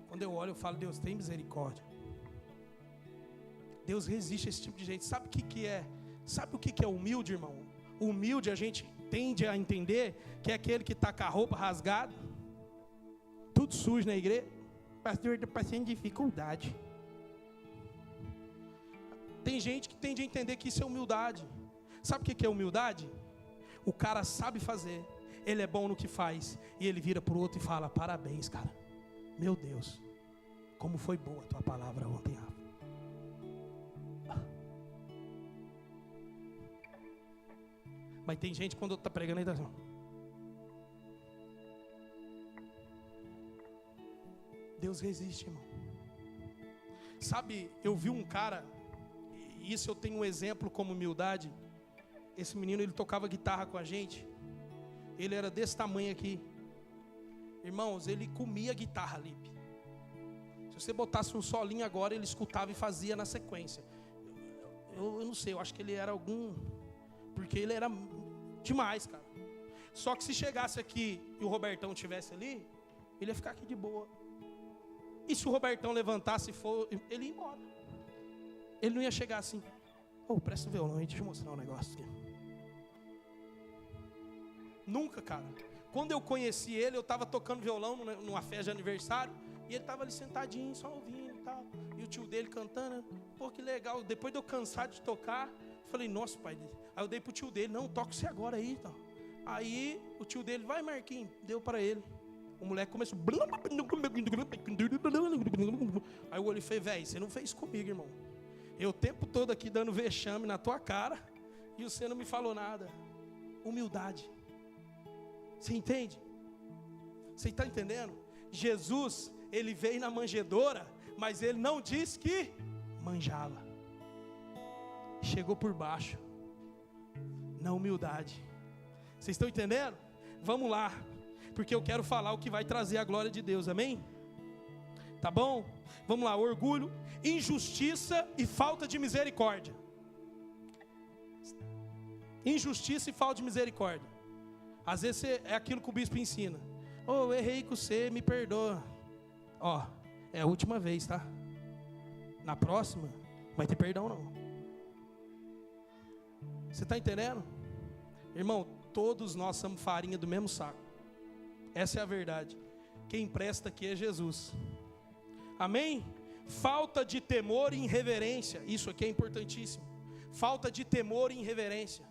quando eu olho, eu falo, Deus, tem misericórdia. Deus resiste a esse tipo de gente. Sabe o que é? Sabe o que é humilde, irmão? Humilde, a gente tende a entender que é aquele que está com a roupa rasgada, tudo sujo na igreja. Pastor, estou passando dificuldade. Tem gente que tende a entender que isso é humildade. Sabe o que é humildade? O cara sabe fazer, ele é bom no que faz, e ele vira para o outro e fala, parabéns, cara. Meu Deus, como foi boa a tua palavra ontem, Rafa. Mas tem gente quando está pregando aí, tá assim. Deus resiste, irmão. Sabe, eu vi um cara, e isso eu tenho um exemplo como humildade. Esse menino, ele tocava guitarra com a gente. Ele era desse tamanho aqui. Irmãos, ele comia guitarra, Lipe. Se você botasse um solinho agora, ele escutava e fazia na sequência. Eu não sei, eu acho que ele era algum... Porque ele era demais, cara. Só que se chegasse aqui e o Robertão estivesse ali, ele ia ficar aqui de boa. E se o Robertão levantasse e for, ele ia embora. Ele não ia chegar assim. Presta o violão aí, deixa eu mostrar um negócio aqui. Nunca, cara. Quando eu conheci ele, eu estava tocando violão numa festa de aniversário. E ele estava ali sentadinho, só ouvindo e tal. E o tio dele cantando. Pô, que legal. Depois de eu cansar de tocar, Falei, nossa, pai. Aí eu dei pro tio dele, não, toca você agora aí. Então. Aí o tio dele, vai Marquinhos, deu para ele. O moleque começou. Aí eu olhei e falei, velho, você não fez comigo, irmão. Eu o tempo todo aqui dando vexame na tua cara e você não me falou nada. Humildade. Você entende? Você está entendendo? Jesus, ele veio na manjedoura, mas ele não disse que manjava. Chegou por baixo, na humildade. Vocês estão entendendo? Vamos lá, porque eu quero falar o que vai trazer a glória de Deus, amém? Tá bom? Vamos lá, orgulho, injustiça e falta de misericórdia. Injustiça e falta de misericórdia. Às vezes é aquilo que o bispo ensina. Eu errei com você, me perdoa. Ó, é a última vez, tá? Na próxima, não vai ter perdão não. Você está entendendo? Irmão, todos nós somos farinha do mesmo saco. Essa é a verdade. Quem presta aqui é Jesus. Amém? Falta de temor e irreverência. Isso aqui é importantíssimo. Falta de temor e irreverência.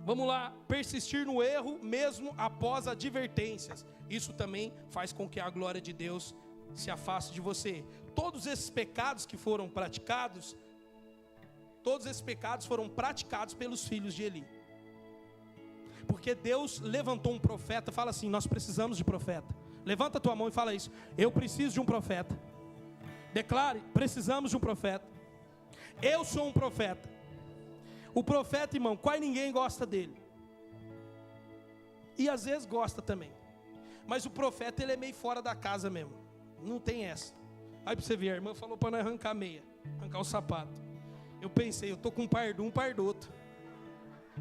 Vamos lá, persistir no erro mesmo após advertências. Isso também faz com que a glória de Deus se afaste de você. Todos esses pecados que foram praticados, pelos filhos de Eli. Porque Deus levantou um profeta, fala assim, nós precisamos de profeta. Levanta a tua mão e fala isso. Eu preciso de um profeta. Declare, precisamos de um profeta. Eu sou um profeta. O profeta, irmão, quase ninguém gosta dele. E às vezes gosta também. Mas o profeta, ele é meio fora da casa mesmo. Não tem essa. Aí pra você ver, a irmã falou para nós arrancar a meia, arrancar o sapato. Eu pensei, eu tô com um par de um, par do outro.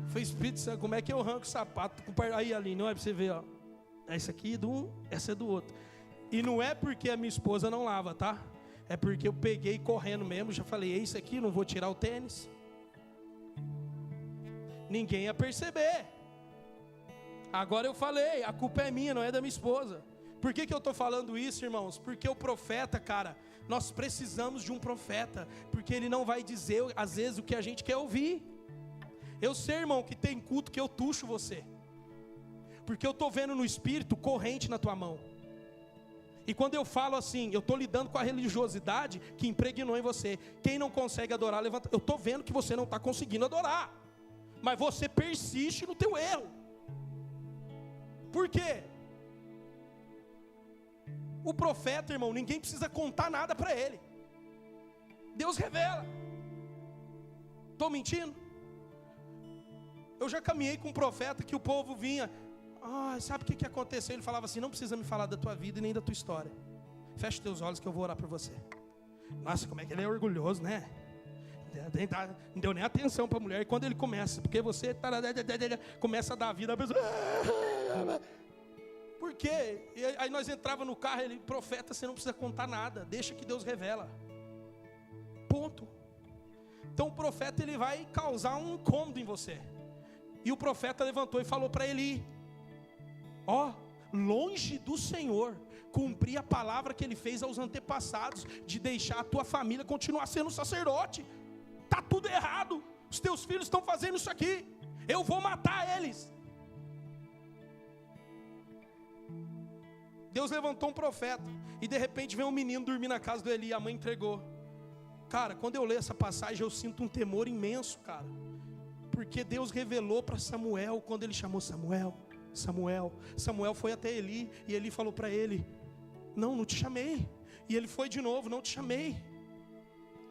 Foi Espírito Santo, como é que eu arranco o sapato com par... Aí ali, não é pra você ver, ó. Essa aqui é de um, essa é do outro. E não é porque a minha esposa não lava, tá? É porque eu peguei correndo mesmo, já falei, é isso aqui, não vou tirar o tênis. Ninguém ia perceber. Agora eu falei, a culpa é minha, não é da minha esposa. Por que eu estou falando isso, irmãos? Porque o profeta, cara, nós precisamos de um profeta. Porque ele não vai dizer, às vezes, o que a gente quer ouvir. Eu sei, irmão, que tem culto que eu tuxo você. Porque eu estou vendo no espírito corrente na tua mão. E quando eu falo assim, eu estou lidando com a religiosidade que impregnou em você. Quem não consegue adorar, levanta. Eu estou vendo que você não está conseguindo adorar. Mas você persiste no teu erro. Por quê? O profeta, irmão, ninguém precisa contar nada para ele. Deus revela. Estou mentindo? Eu já caminhei com um profeta que o povo vinha. Sabe o que aconteceu? Ele falava assim, não precisa me falar da tua vida e nem da tua história. Fecha teus olhos que eu vou orar por você. Nossa, como é que ele é orgulhoso, né? Não deu nem atenção para a mulher. E quando ele começa, porque você começa a dar vida, a pessoa... Por quê? E aí nós entrava no carro, ele, profeta, você não precisa contar nada, deixa que Deus revela. Ponto. Então o profeta, ele vai causar um incômodo em você. E o profeta levantou e falou para ele: longe do Senhor cumprir a palavra que ele fez aos antepassados, de deixar a tua família continuar sendo sacerdote. Está tudo errado. Os teus filhos estão fazendo isso aqui. Eu vou matar eles. Deus levantou um profeta. E de repente vem um menino dormir na casa do Eli. A mãe entregou. Cara, quando eu leio essa passagem, eu sinto um temor imenso, cara. Porque Deus revelou para Samuel, quando ele chamou Samuel. Samuel foi até Eli. E Eli falou para ele: não te chamei. E ele foi de novo: não te chamei.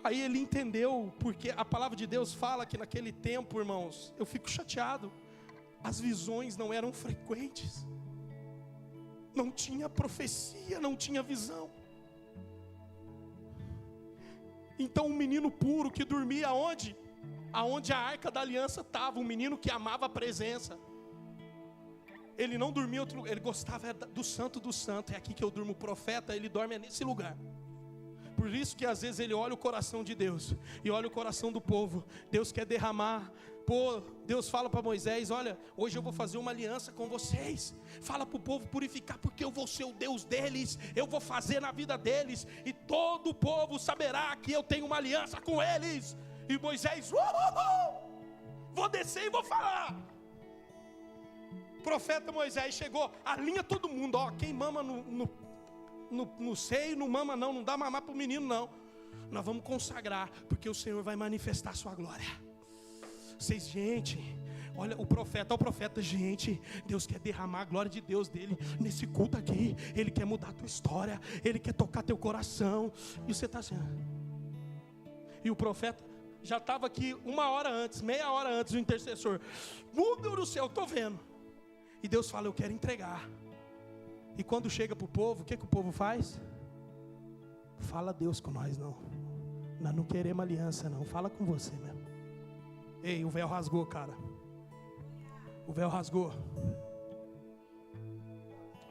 Aí ele entendeu, porque a palavra de Deus fala que naquele tempo, irmãos, eu fico chateado. As visões não eram frequentes. Não tinha profecia, não tinha visão. Então um menino puro que dormia aonde? Aonde a arca da aliança estava. Um menino que amava a presença. Ele não dormia em outro lugar. Ele gostava do santo do santo. É aqui que eu durmo. O profeta, ele dorme nesse lugar. Por isso que às vezes ele olha o coração de Deus e olha o coração do povo. Deus quer derramar. Deus fala para Moisés: olha, hoje eu vou fazer uma aliança com vocês. Fala para o povo purificar, porque eu vou ser o Deus deles. Eu vou fazer na vida deles. E todo o povo saberá que eu tenho uma aliança com eles. E Moisés, vou descer e vou falar. O profeta Moisés chegou, alinha todo mundo, ó, quem mama no seio, não mama não dá mamar para o menino não. Nós vamos consagrar, porque o Senhor vai manifestar a sua glória. Vocês, gente, olha o profeta, gente, Deus quer derramar a glória de Deus dele nesse culto aqui. Ele quer mudar a tua história, ele quer tocar teu coração. E você está assim. E o profeta já estava aqui uma hora antes, meia hora antes, o intercessor. Meu Deus do céu, estou vendo. E Deus fala, eu quero entregar. E quando chega para o povo, o que o povo faz? Fala Deus com nós não. Nós não queremos aliança não, fala com você mesmo. Ei, o véu rasgou, cara. O véu rasgou.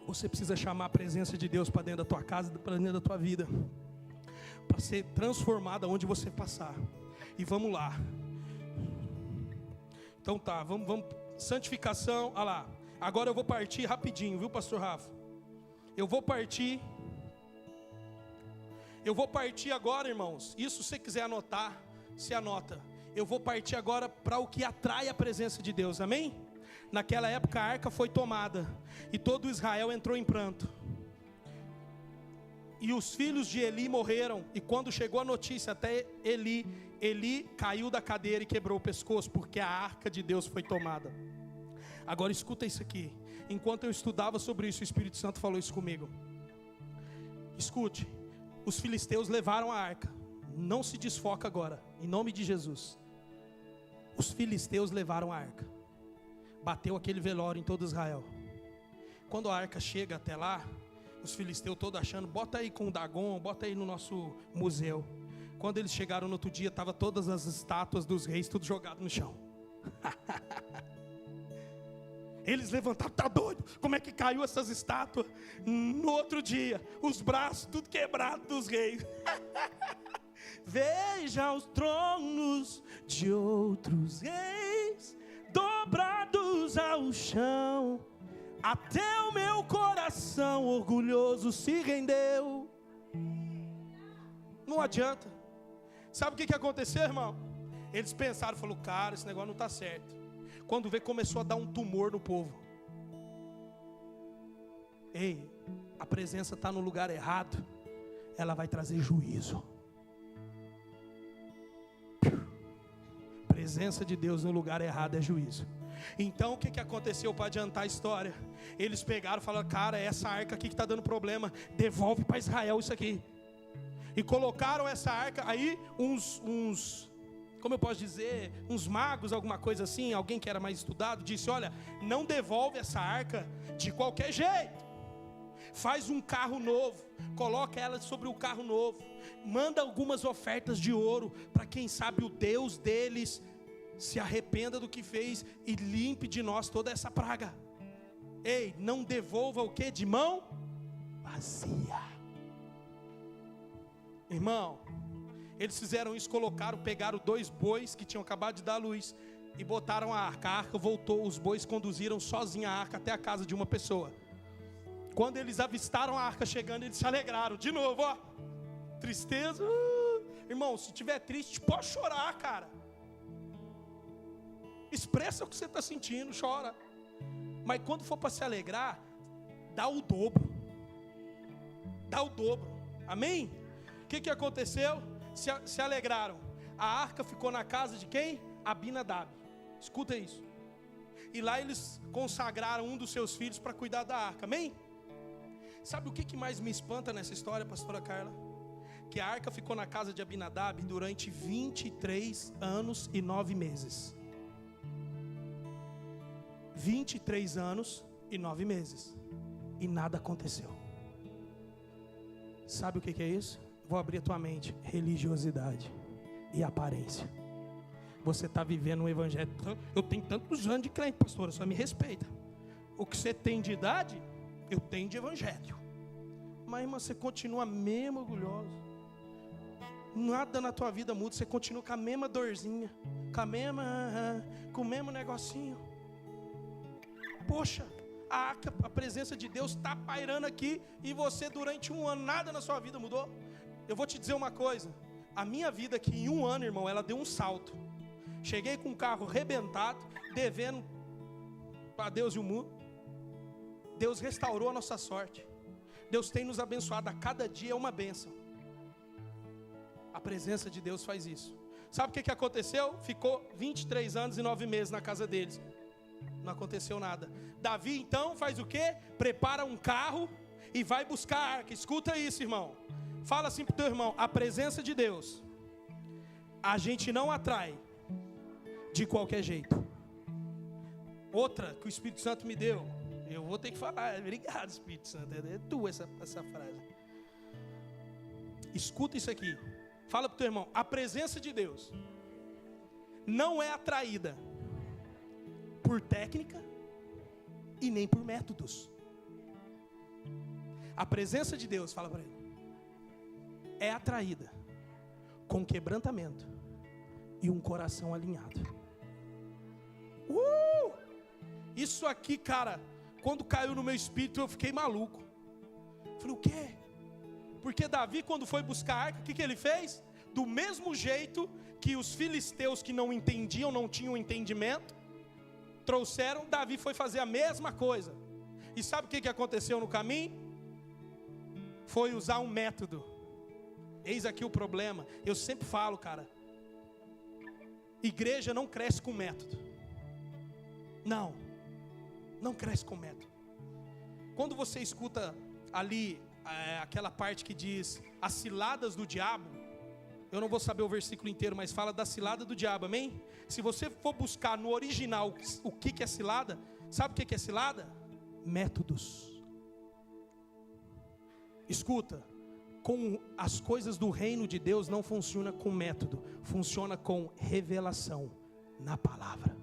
Você precisa chamar a presença de Deus para dentro da tua casa, para dentro da tua vida, para ser transformada onde você passar. E vamos lá. Então tá, vamos. Santificação, olha lá. Agora eu vou partir rapidinho, viu, pastor Rafa? Eu vou partir agora, irmãos. Isso, se você quiser anotar, se anota. Eu vou partir agora para o que atrai a presença de Deus, amém? Naquela época a arca foi tomada e todo Israel entrou em pranto. E os filhos de Eli morreram. E quando chegou a notícia até Eli caiu da cadeira e quebrou o pescoço, porque a arca de Deus foi tomada. Agora escuta isso aqui. Enquanto eu estudava sobre isso, o Espírito Santo falou isso comigo. Escute. Os filisteus levaram a arca. Não se desfoca agora, em nome de Jesus. Os filisteus levaram a arca. Bateu aquele velório em todo Israel. Quando a arca chega até lá, os filisteus todos achando, bota aí com o Dagon, bota aí no nosso museu. Quando eles chegaram no outro dia, estavam todas as estátuas dos reis, tudo jogado no chão. Eles levantaram, tá doido? Como é que caiu essas estátuas? No outro dia, os braços tudo quebrados dos reis. Veja os tronos de outros reis dobrados ao chão. Até o meu coração orgulhoso se rendeu. Não adianta. Sabe o que aconteceu, irmão? Eles pensaram, falaram, cara, esse negócio não está certo. Quando vê, começou a dar um tumor no povo. Ei, a presença está no lugar errado, ela vai trazer juízo. Presença de Deus no lugar errado é juízo. Então o que aconteceu para adiantar a história? Eles pegaram e falaram, cara, essa arca aqui que está dando problema, devolve para Israel isso aqui. E colocaram essa arca, aí como eu posso dizer, uns magos, alguma coisa assim, alguém que era mais estudado, disse, olha, não devolve essa arca de qualquer jeito. Faz um carro novo, coloca ela sobre o carro novo, manda algumas ofertas de ouro, para quem sabe o Deus deles se arrependa do que fez e limpe de nós toda essa praga. Ei, não devolva o que? De mão vazia. Irmão, eles fizeram isso, pegaram 2 bois que tinham acabado de dar luz e botaram a arca voltou, os bois conduziram sozinha a arca até a casa de uma pessoa. Quando eles avistaram a arca chegando, eles se alegraram, de novo, ó, tristeza, irmão, se tiver triste, pode chorar, cara, expressa o que você está sentindo, chora, mas quando for para se alegrar, dá o dobro, amém? O que aconteceu? Se alegraram. A arca ficou na casa de quem? Abinadab. Escuta isso. E lá eles consagraram um dos seus filhos para cuidar da arca, amém? Sabe o que mais me espanta nessa história, pastora Carla? Que a arca ficou na casa de Abinadab durante 23 anos e 9 meses. 23 anos e 9 meses. E nada aconteceu. Sabe o que é isso? Vou abrir a tua mente. Religiosidade e aparência. Você está vivendo um evangelho. Eu tenho tantos anos de crente, pastora, só me respeita. O que você tem de idade, eu tenho de evangelho. Mas, irmã, você continua mesmo orgulhoso. Nada na tua vida muda. Você continua com a mesma dorzinha, com o mesmo negocinho. Poxa, a presença de Deus está pairando aqui e você durante um ano, nada na sua vida mudou. Eu vou te dizer uma coisa, A minha vida aqui em 1 ano, irmão, ela deu um salto. Cheguei com o carro arrebentado, devendo para Deus e o mundo. Deus restaurou a nossa sorte. Deus tem nos abençoado, a cada dia é uma bênção. A presença de Deus faz isso. Sabe o que aconteceu? Ficou 23 anos e 9 meses na casa deles. Não aconteceu nada. Davi então faz o quê? Prepara um carro e vai buscar a arca. Escuta isso, irmão. Fala assim pro teu irmão: a presença de Deus a gente não atrai de qualquer jeito. Outra que o Espírito Santo me deu, eu vou ter que falar. Obrigado, Espírito Santo. É tua essa frase. Escuta isso aqui. Fala pro teu irmão: a presença de Deus não é atraída por técnica e nem por métodos. A presença de Deus, fala para ele, é atraída com quebrantamento e um coração alinhado. Isso aqui, cara, quando caiu no meu espírito eu fiquei maluco. Falei, o quê? Porque Davi, quando foi buscar a arca, o que ele fez? Do mesmo jeito que os filisteus que não entendiam, não tinham entendimento, trouxeram, Davi foi fazer a mesma coisa. E sabe o que aconteceu no caminho? Foi usar um método. Eis aqui o problema. Eu sempre falo, cara, igreja não cresce com método. Não cresce com método. Quando você escuta ali aquela parte que diz as ciladas do diabo, eu não vou saber o versículo inteiro, mas fala da cilada do diabo, amém? Se você for buscar no original o que é cilada, sabe o que é cilada? Métodos. Escuta, com as coisas do reino de Deus não funciona com método, funciona com revelação na palavra.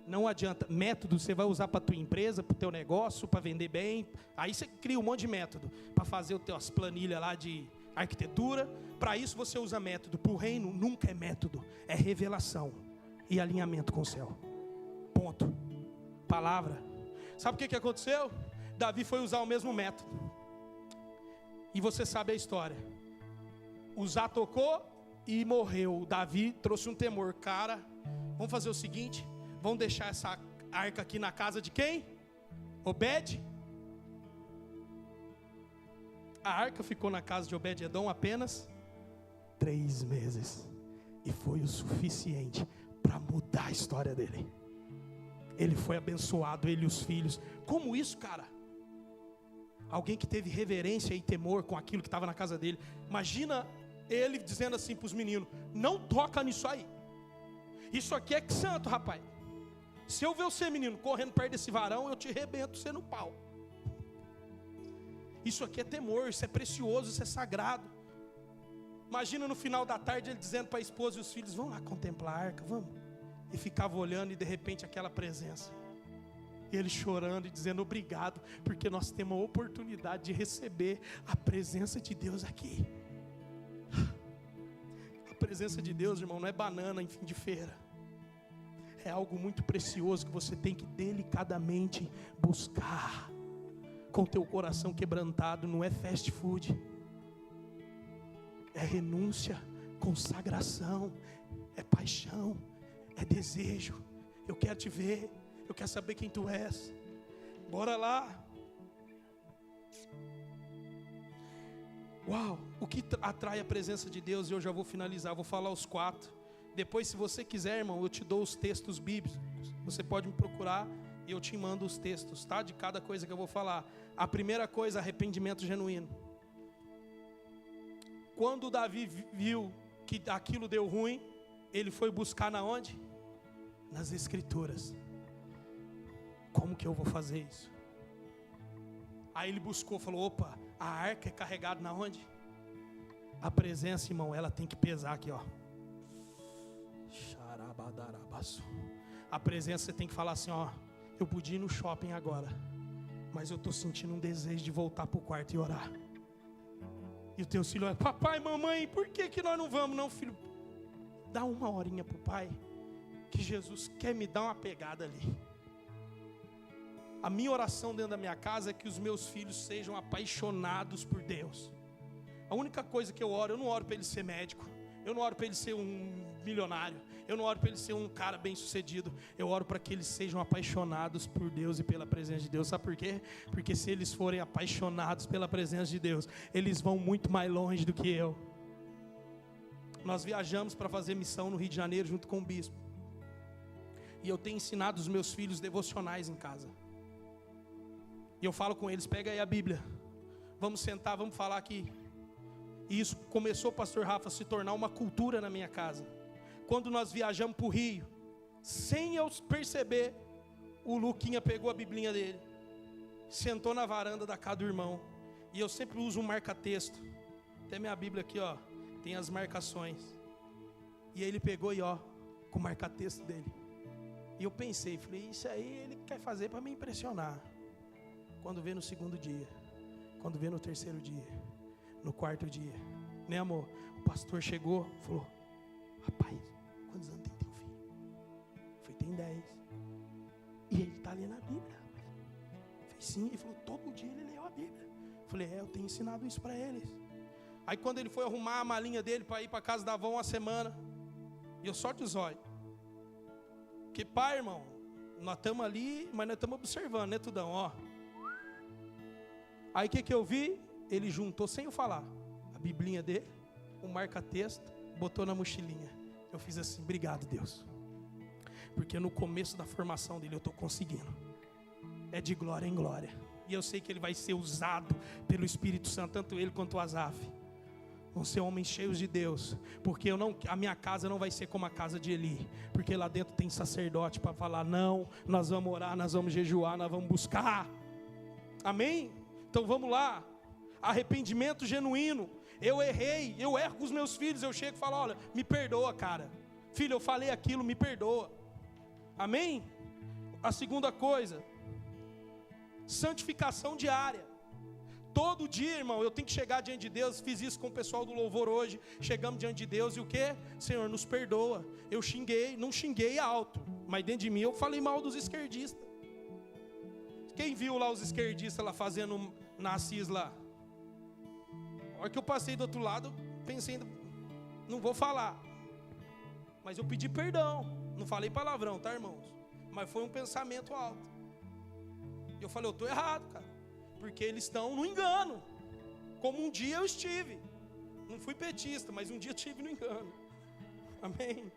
Não adianta, método você vai usar para a tua empresa, para o teu negócio, para vender bem. Aí você cria um monte de método, para fazer as planilhas lá de arquitetura. Para isso você usa método, para o reino nunca é método, é revelação e alinhamento com o céu. Ponto. Palavra. Sabe o que aconteceu? Davi foi usar o mesmo método. E você sabe a história. Uzá tocou e morreu. Davi trouxe um temor. Cara, vamos fazer o seguinte: vamos deixar essa arca aqui na casa de quem? Obed. A arca ficou na casa de Obed-edom apenas 3 meses. E foi o suficiente para mudar a história dele. Ele foi abençoado, ele e os filhos. Como isso, cara? Alguém que teve reverência e temor com aquilo que estava na casa dele. Imagina ele dizendo assim para os meninos: não toca nisso aí. Isso aqui é santo, rapaz. Se eu ver você, menino, correndo perto desse varão, eu te arrebento você no pau. Isso aqui é temor, isso é precioso, isso é sagrado. Imagina no final da tarde ele dizendo para a esposa e os filhos: vamos lá contemplar a arca, vamos. E ficava olhando e de repente aquela presença. E ele chorando e dizendo: obrigado, porque nós temos a oportunidade de receber a presença de Deus aqui. A presença de Deus, irmão, não é banana em fim de feira. É algo muito precioso que você tem que delicadamente buscar. Com teu coração quebrantado, não é fast food. É renúncia, consagração, é paixão, é desejo. Eu quero te ver. Eu quero saber quem tu és. Bora lá. Uau, o que atrai a presença de Deus? E eu já vou finalizar, vou falar os 4. Depois, se você quiser, irmão, eu te dou os textos bíblicos. Você pode me procurar e eu te mando os textos, tá? De cada coisa que eu vou falar. A primeira coisa, arrependimento genuíno. Quando Davi viu que aquilo deu ruim, ele foi buscar na onde? Nas Escrituras. Como que eu vou fazer isso? Aí ele buscou, falou: opa, a arca é carregada na onde? A presença, irmão, ela tem que pesar aqui, ó. A presença, você tem que falar assim, ó: eu podia ir no shopping agora, mas eu estou sentindo um desejo de voltar para o quarto e orar. E o teu filho olha: papai, mamãe, por que nós não vamos? Não, filho, dá uma horinha para o pai, que Jesus quer me dar uma pegada ali. A minha oração dentro da minha casa é que os meus filhos sejam apaixonados por Deus. A única coisa que eu não oro para ele ser médico, eu não oro para ele ser um milionário, eu não oro para ele ser um cara bem sucedido. Eu oro para que eles sejam apaixonados por Deus e pela presença de Deus. Sabe por quê? Porque se eles forem apaixonados pela presença de Deus, eles vão muito mais longe do que eu. Nós viajamos para fazer missão no Rio de Janeiro junto com o bispo, e eu tenho ensinado os meus filhos devocionais em casa. E eu falo com eles: pega aí a Bíblia, vamos sentar, vamos falar aqui. E isso começou, pastor Rafa, a se tornar uma cultura na minha casa. Quando nós viajamos para o Rio, sem eu perceber, o Luquinha pegou a biblinha dele, sentou na varanda da casa do irmão. E eu sempre uso um marca-texto. Até minha Bíblia aqui, ó, tem as marcações. E aí ele pegou e ó, com o marca-texto dele. E eu pensei, falei, isso aí ele quer fazer para me impressionar. Quando vê no segundo dia, quando vê no terceiro dia, no quarto dia, né, amor? O pastor chegou, falou: rapaz, quantos anos tem teu filho? Eu falei: tem 10. E ele está lendo a Bíblia, rapaz. Eu falei: sim. Ele falou: todo dia ele leu a Bíblia. Eu falei: eu tenho ensinado isso para eles. Aí quando ele foi arrumar a malinha dele para ir para casa da avó uma semana, e eu só de zóio. Porque pai, irmão, nós estamos ali, mas nós estamos observando, né, Tudão, ó. Aí o que eu vi? Ele juntou, sem eu falar, a biblinha dele, um marca-texto, botou na mochilinha. Eu fiz assim: obrigado, Deus, porque no começo da formação dele eu estou conseguindo. É de glória em glória. E eu sei que ele vai ser usado pelo Espírito Santo, tanto ele quanto o Azaf. Vão ser homens cheios de Deus. Porque a minha casa não vai ser como a casa de Eli. Porque lá dentro tem sacerdote para falar: não, nós vamos orar, nós vamos jejuar, nós vamos buscar. Amém? Então vamos lá. Arrependimento genuíno. Eu errei, eu erro com os meus filhos. Eu chego e falo: olha, me perdoa, cara. Filho, eu falei aquilo, me perdoa. Amém? A segunda coisa, santificação diária. Todo dia, irmão, eu tenho que chegar diante de Deus. Fiz isso com o pessoal do louvor hoje. Chegamos diante de Deus e o que? Senhor, nos perdoa. Eu xinguei, não xinguei alto, mas dentro de mim eu falei mal dos esquerdistas. Quem viu lá os esquerdistas lá fazendo na Assis lá? A hora que eu passei do outro lado, pensei: não vou falar. Mas eu pedi perdão. Não falei palavrão, tá, irmãos? Mas foi um pensamento alto. E eu falei: eu estou errado, cara. Porque eles estão no engano. Como um dia eu estive. Não fui petista, mas um dia estive no engano. Amém?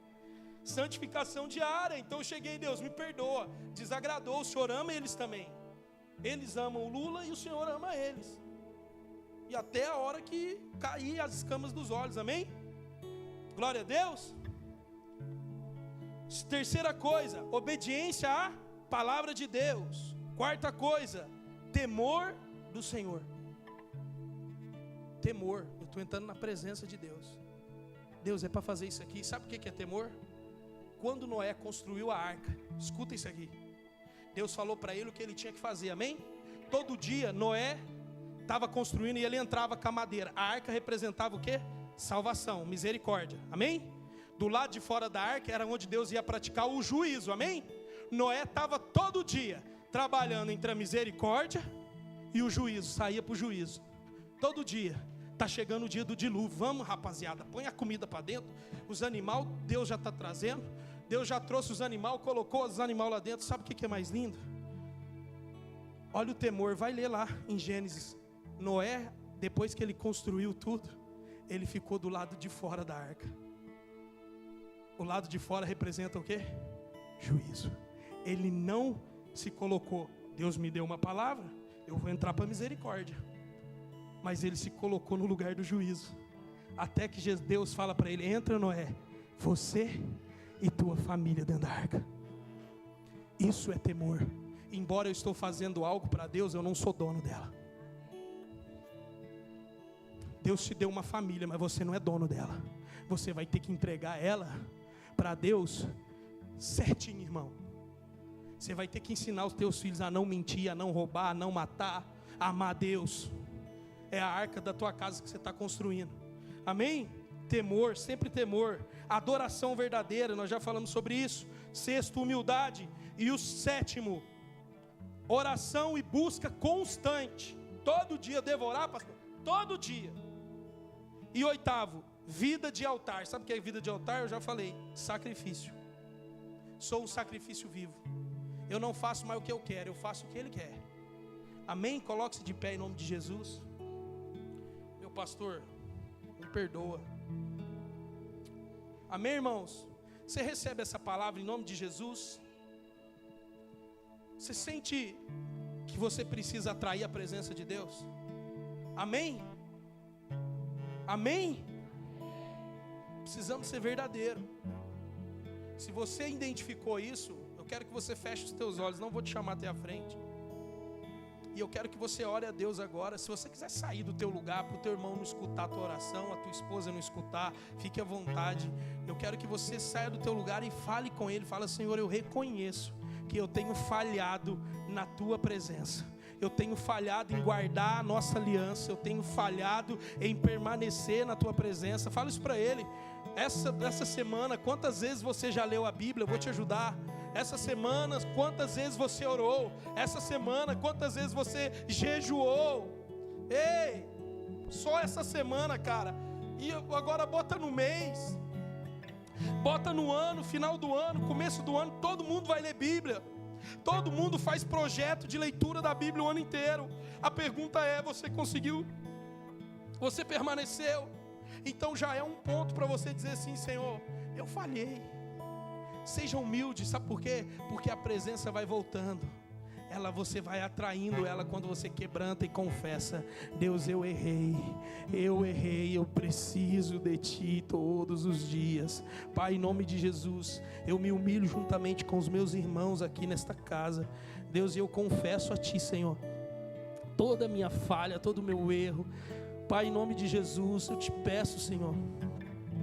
Santificação diária. Então eu cheguei: Deus, me perdoa. Desagradou, o Senhor ama eles também. Eles amam o Lula e o Senhor ama eles. E até a hora que cair as escamas dos olhos, amém? Glória a Deus. Terceira coisa, obediência à palavra de Deus. Quarta coisa, temor do Senhor. Temor, eu estou entrando na presença de Deus. Deus é para fazer isso aqui. Sabe o que é temor? Quando Noé construiu a arca, escuta isso aqui. Deus falou para ele o que ele tinha que fazer, amém? Todo dia Noé estava construindo e ele entrava com a madeira. A arca representava o quê? Salvação, misericórdia, amém? Do lado de fora da arca era onde Deus ia praticar o juízo, amém? Noé estava todo dia trabalhando entre a misericórdia e o juízo, saía para o juízo. Todo dia, está chegando o dia do dilúvio. Vamos, rapaziada, põe a comida para dentro. Os animais, Deus já está trazendo. Deus já trouxe os animais, colocou os animais lá dentro. Sabe o que é mais lindo? Olha o temor, vai ler lá em Gênesis. Noé, depois que ele construiu tudo, ele ficou do lado de fora da arca. O lado de fora representa o quê? Juízo. Ele não se colocou: Deus me deu uma palavra, eu vou entrar para a misericórdia. Mas ele se colocou no lugar do juízo. Até que Deus fala para ele: entra, Noé, você e tua família dentro da arca. Isso é temor. Embora eu estou fazendo algo para Deus, eu não sou dono dela. Deus te deu uma família, mas você não é dono dela. Você vai ter que entregar ela para Deus certinho, irmão. Você vai ter que ensinar os teus filhos a não mentir, a não roubar, a não matar, a amar Deus. É a arca da tua casa que você está construindo. Amém? Temor, sempre temor. Adoração verdadeira, nós já falamos sobre isso. Sexto, humildade. E o sétimo, oração e busca constante. Todo dia devorar, pastor? Todo dia. E oitavo, vida de altar. Sabe o que é vida de altar? Eu já falei, sacrifício. Sou um sacrifício vivo. Eu não faço mais o que eu quero, eu faço o que Ele quer. Amém? Coloque-se de pé em nome de Jesus. Meu pastor, me perdoa. Amém, irmãos? Você recebe essa palavra em nome de Jesus? Você sente que você precisa atrair a presença de Deus? Amém? Amém? Precisamos ser verdadeiro. Se você identificou isso, eu quero que você feche os teus olhos. Não vou te chamar até a frente. E eu quero que você ore a Deus agora. Se você quiser sair do teu lugar, para o teu irmão não escutar a tua oração, a tua esposa não escutar, fique à vontade. Eu quero que você saia do teu lugar e fale com Ele. Fala: Senhor, eu reconheço que eu tenho falhado na tua presença. Eu tenho falhado em guardar a nossa aliança. Eu tenho falhado em permanecer na tua presença. Fala isso para Ele. Essa semana, quantas vezes você já leu a Bíblia? Eu vou te ajudar. Essa semana, quantas vezes você orou? Essa semana, quantas vezes você jejuou? Ei, só essa semana, cara. E agora bota no mês, bota no ano, final do ano, começo do ano. Todo mundo vai ler Bíblia. Todo mundo faz projeto de leitura da Bíblia o ano inteiro. A pergunta é: você conseguiu? Você permaneceu? Então já é um ponto para você dizer assim: Senhor, eu falhei. Seja humilde, sabe por quê? Porque a presença vai voltando. Você vai atraindo ela quando você quebranta e confessa: Deus, eu errei, eu preciso de Ti todos os dias. Pai, em nome de Jesus, eu me humilho juntamente com os meus irmãos aqui nesta casa. Deus, eu confesso a Ti, Senhor, toda a minha falha, todo o meu erro. Pai, em nome de Jesus, eu te peço, Senhor,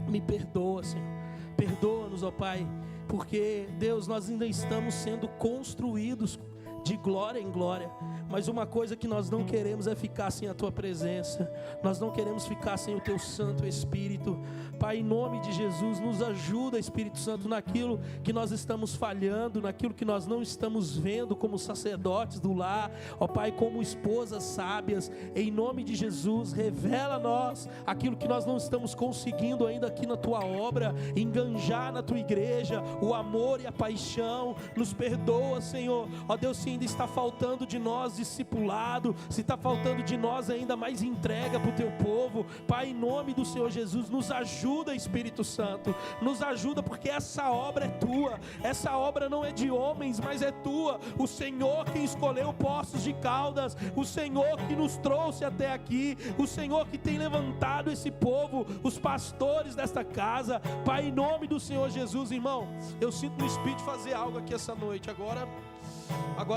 me perdoa, Senhor. Perdoa-nos, ó Pai, porque, Deus, nós ainda estamos sendo construídos de glória em glória. Mas uma coisa que nós não queremos é ficar sem a Tua presença. Nós não queremos ficar sem o Teu Santo Espírito. Pai, em nome de Jesus, nos ajuda, Espírito Santo, naquilo que nós estamos falhando, naquilo que nós não estamos vendo como sacerdotes do lar, ó Pai, como esposas sábias. Em nome de Jesus, revela a nós aquilo que nós não estamos conseguindo ainda aqui na Tua obra, enganjar na Tua igreja, o amor e a paixão. Nos perdoa, Senhor. Ó Deus, se ainda está faltando de nós discipulado, se está faltando de nós ainda mais entrega para o Teu povo, Pai, em nome do Senhor Jesus, nos ajuda, Espírito Santo, nos ajuda, porque essa obra é Tua, essa obra não é de homens, mas é Tua. O Senhor que escolheu Poços de Caldas, o Senhor que nos trouxe até aqui, o Senhor que tem levantado esse povo, os pastores desta casa. Pai, em nome do Senhor Jesus, irmão, eu sinto no Espírito fazer algo aqui essa noite. Agora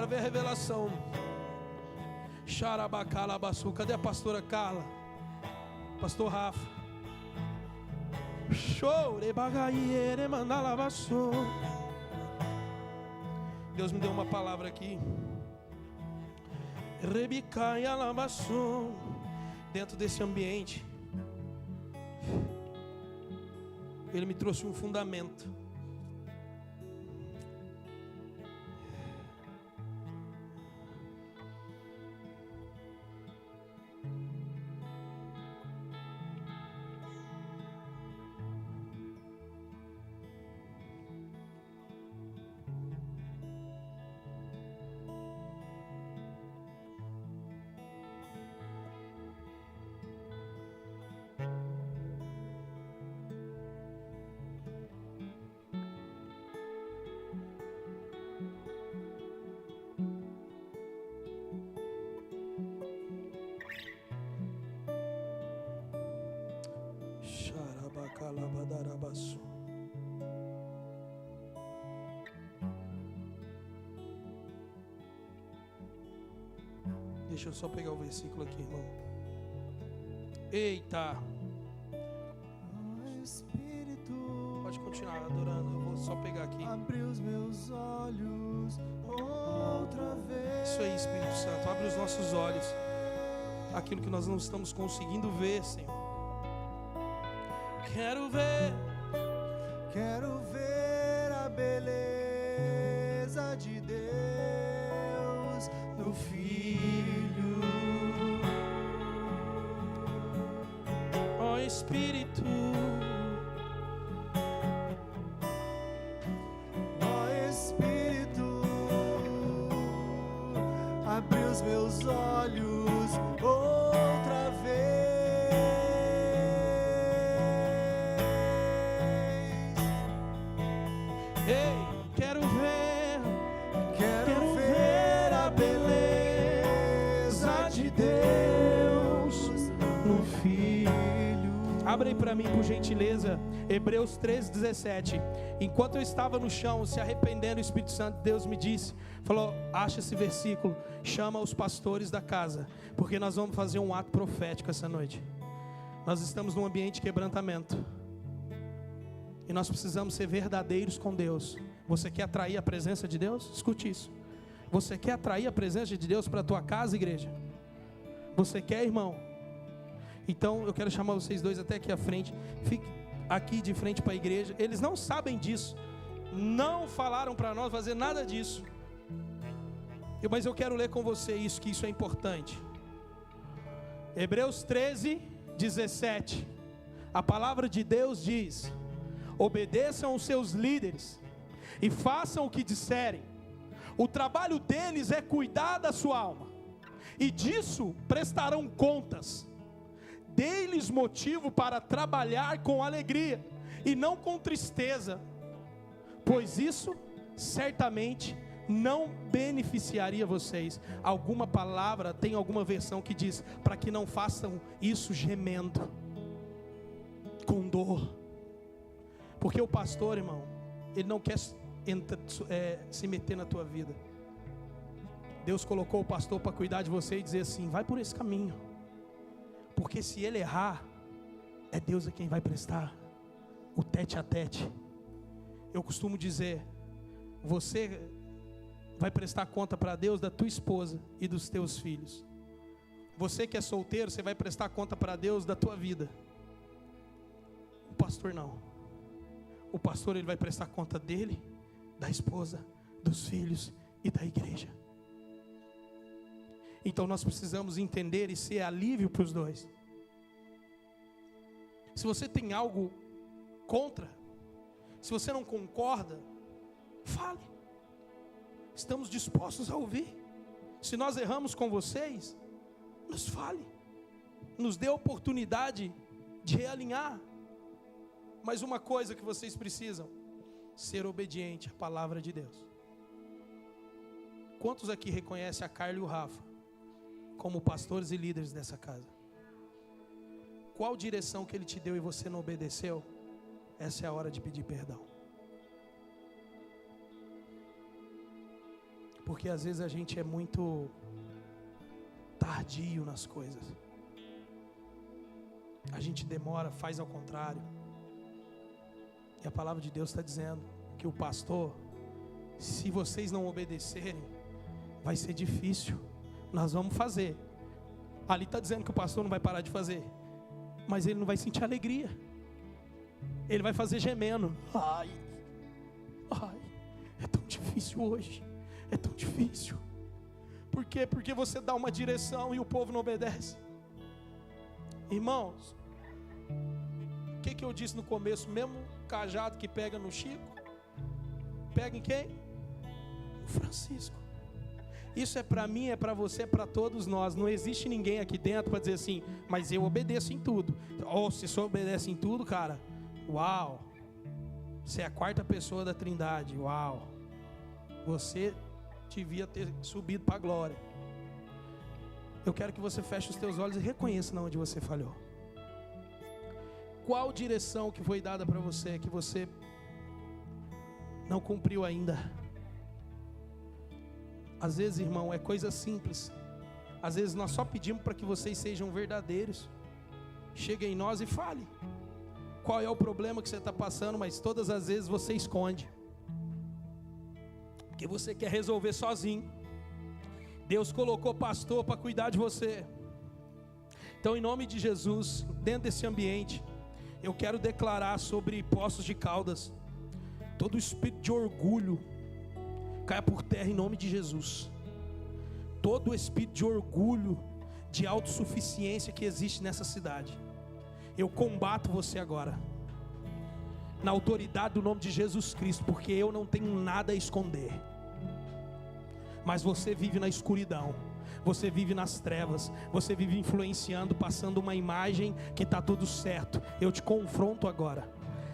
vem a revelação. Xarabacalabaçu. Cadê a pastora Carla? Pastor Rafa. Deus me deu uma palavra aqui. Dentro desse ambiente, Ele me trouxe um fundamento. Deixa eu só pegar o versículo aqui, irmão. Eita! Pode continuar adorando, eu vou só pegar aqui. Abre os meus olhos outra vez. Isso aí, Espírito Santo, abre os nossos olhos. Aquilo que nós não estamos conseguindo ver, Senhor. Quero ver a beleza de Deus no Filho. Oh, Espírito. Ó Espírito, abre os meus olhos outra vez. Ei, quero ver a beleza de Deus no Filho. Abre aí para mim, por gentileza, Hebreus 13:17. Enquanto eu estava no chão, se arrependendo, o Espírito Santo de Deus me disse, falou, acha esse versículo, chama os pastores da casa, porque nós vamos fazer um ato profético essa noite. Nós estamos num ambiente de quebrantamento, e nós precisamos ser verdadeiros com Deus. Você quer atrair a presença de Deus? Escute isso. Você quer atrair a presença de Deus para a tua casa, igreja? Você quer, irmão? Então eu quero chamar vocês dois até aqui à frente. Fique aqui de frente para a igreja. Eles não sabem disso, não falaram para nós fazer nada disso, mas eu quero ler com você isso, que isso é importante. Hebreus 13:17. A palavra de Deus diz: obedeçam os seus líderes e façam o que disserem. O trabalho deles é cuidar da sua alma, e disso prestarão contas. Dê-lhes motivo para trabalhar com alegria e não com tristeza, pois isso certamente não beneficiaria vocês. Alguma palavra, tem alguma versão que diz, para que não façam isso gemendo, com dor. Porque o pastor, irmão, ele não quer se meter na tua vida. Deus colocou o pastor para cuidar de você e dizer assim, vai por esse caminho, porque se ele errar, é Deus quem vai prestar o tete a tete. Eu costumo dizer, você vai prestar conta para Deus da tua esposa e dos teus filhos. Você que é solteiro, você vai prestar conta para Deus da tua vida. O pastor não. O pastor, ele vai prestar conta dele, da esposa, dos filhos e da igreja. Então nós precisamos entender e ser alívio para os dois. Se você tem algo contra, se você não concorda, fale. Estamos dispostos a ouvir. Se nós erramos com vocês, nos fale, nos dê a oportunidade de realinhar. Mas uma coisa que vocês precisam, ser obediente à palavra de Deus. Quantos aqui reconhecem a Carla e o Rafa como pastores e líderes dessa casa? Qual direção que ele te deu e você não obedeceu? Essa é a hora de pedir perdão. Porque às vezes a gente é muito tardio nas coisas. A gente demora, faz ao contrário. E a palavra de Deus está dizendo que o pastor, se vocês não obedecerem, vai ser difícil. Nós vamos fazer. Ali está dizendo que o pastor não vai parar de fazer, mas ele não vai sentir alegria. Ele vai fazer gemendo. Ai, é tão difícil hoje. É tão difícil. Por quê? Porque você dá uma direção e o povo não obedece. Irmãos, o que eu disse no começo? Mesmo cajado que pega no Chico, pega em quem? O Francisco. Isso é para mim, é para você, é para todos nós. Não existe ninguém aqui dentro para dizer assim, mas eu obedeço em tudo. Ou se você obedece em tudo, cara, uau, você é a quarta pessoa da Trindade, uau, você devia ter subido para a glória. Eu quero que você feche os teus olhos e reconheça onde você falhou. Qual direção que foi dada para você que você não cumpriu ainda? Às vezes, irmão, é coisa simples. Às vezes nós só pedimos para que vocês sejam verdadeiros. Chegue em nós e fale qual é o problema que você está passando, mas todas as vezes você esconde, porque você quer resolver sozinho. Deus colocou pastor para cuidar de você. Então, em nome de Jesus, dentro desse ambiente, eu quero declarar sobre Poços de Caldas, todo espírito de orgulho caia por terra em nome de Jesus. Todo espírito de orgulho, de autossuficiência que existe nessa cidade, Eu combato você agora, na autoridade do nome de Jesus Cristo, porque eu não tenho nada a esconder. Mas você vive na escuridão, você vive nas trevas, você vive influenciando, passando uma imagem que está tudo certo. Eu te confronto agora,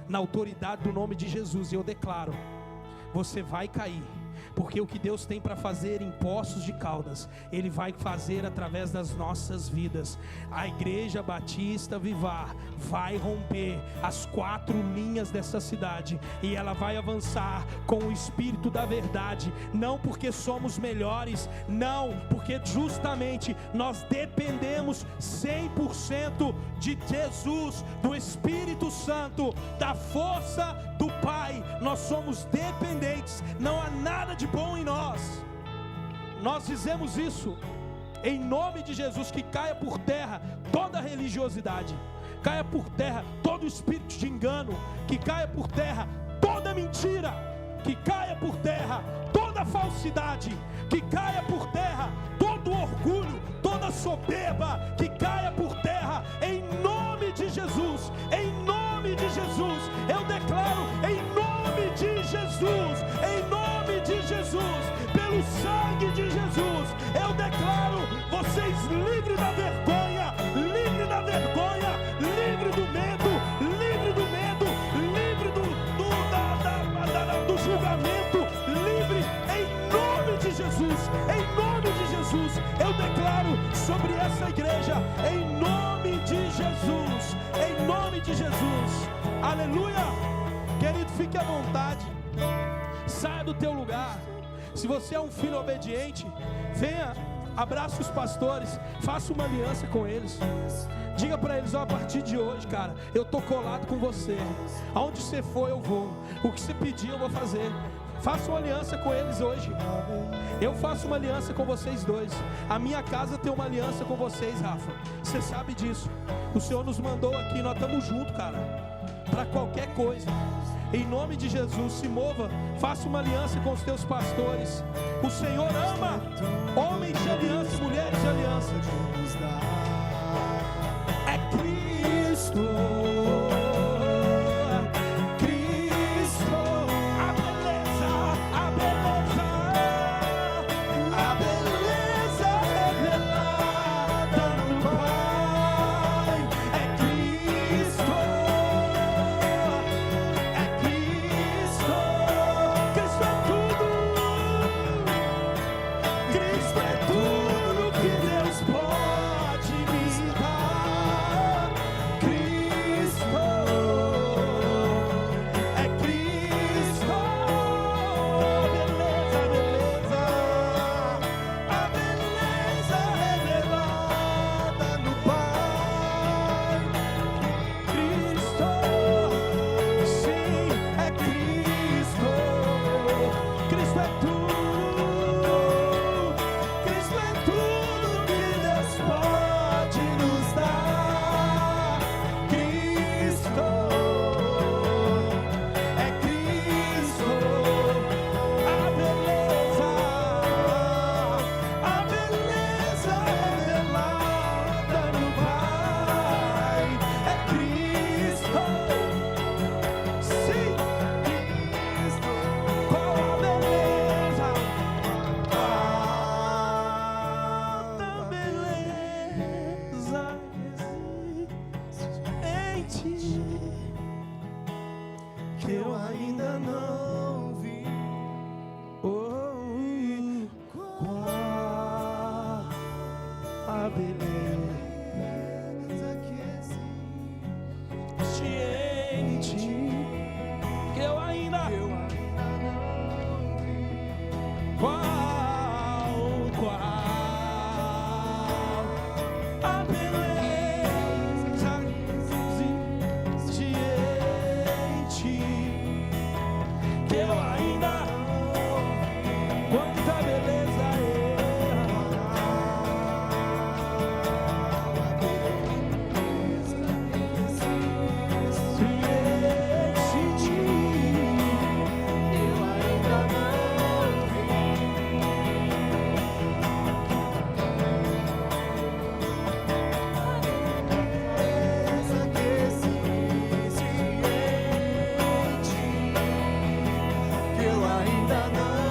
na autoridade do nome de Jesus, e eu declaro: você vai cair. Porque o que Deus tem para fazer em Poços de Caldas, Ele vai fazer através das nossas vidas. A Igreja Batista Vivar vai romper as 4 linhas dessa cidade, e ela vai avançar com o Espírito da verdade. Não porque somos melhores, não, porque justamente nós dependemos 100% de Jesus, do Espírito Santo, da força do Pai. Nós somos dependentes, não há nada de bom em nós. Nós dizemos isso em nome de Jesus, que caia por terra toda religiosidade, caia por terra todo espírito de engano, que caia por terra toda mentira, que caia por terra toda falsidade, que caia por terra todo orgulho, toda soberba, que caia por terra em nome de Jesus. Em nome de Jesus, eu declaro, em nome de Jesus, em nome de Jesus, pelo sangue de Jesus, eu declaro vocês livres da vergonha, livre da vergonha, livre do medo, livre do medo, livre do julgamento, livre em nome de Jesus. Em nome de Jesus, eu declaro sobre essa igreja, em nome de Jesus, em nome de Jesus. Aleluia. Querido, fique à vontade, saia do teu lugar. Se você é um filho obediente, venha, abrace os pastores, faça uma aliança com eles. Diga para eles: ó, a partir de hoje, cara, eu tô colado com você. Aonde você for, eu vou. O que você pedir, eu vou fazer. Faça uma aliança com eles hoje. Eu faço uma aliança com vocês dois. A minha casa tem uma aliança com vocês, Rafa. Você sabe disso. O Senhor nos mandou aqui, nós estamos juntos, cara, para qualquer coisa. Em nome de Jesus, se mova, faça uma aliança com os teus pastores. O Senhor ama homens de aliança, mulheres de aliança. É Cristo. ainda não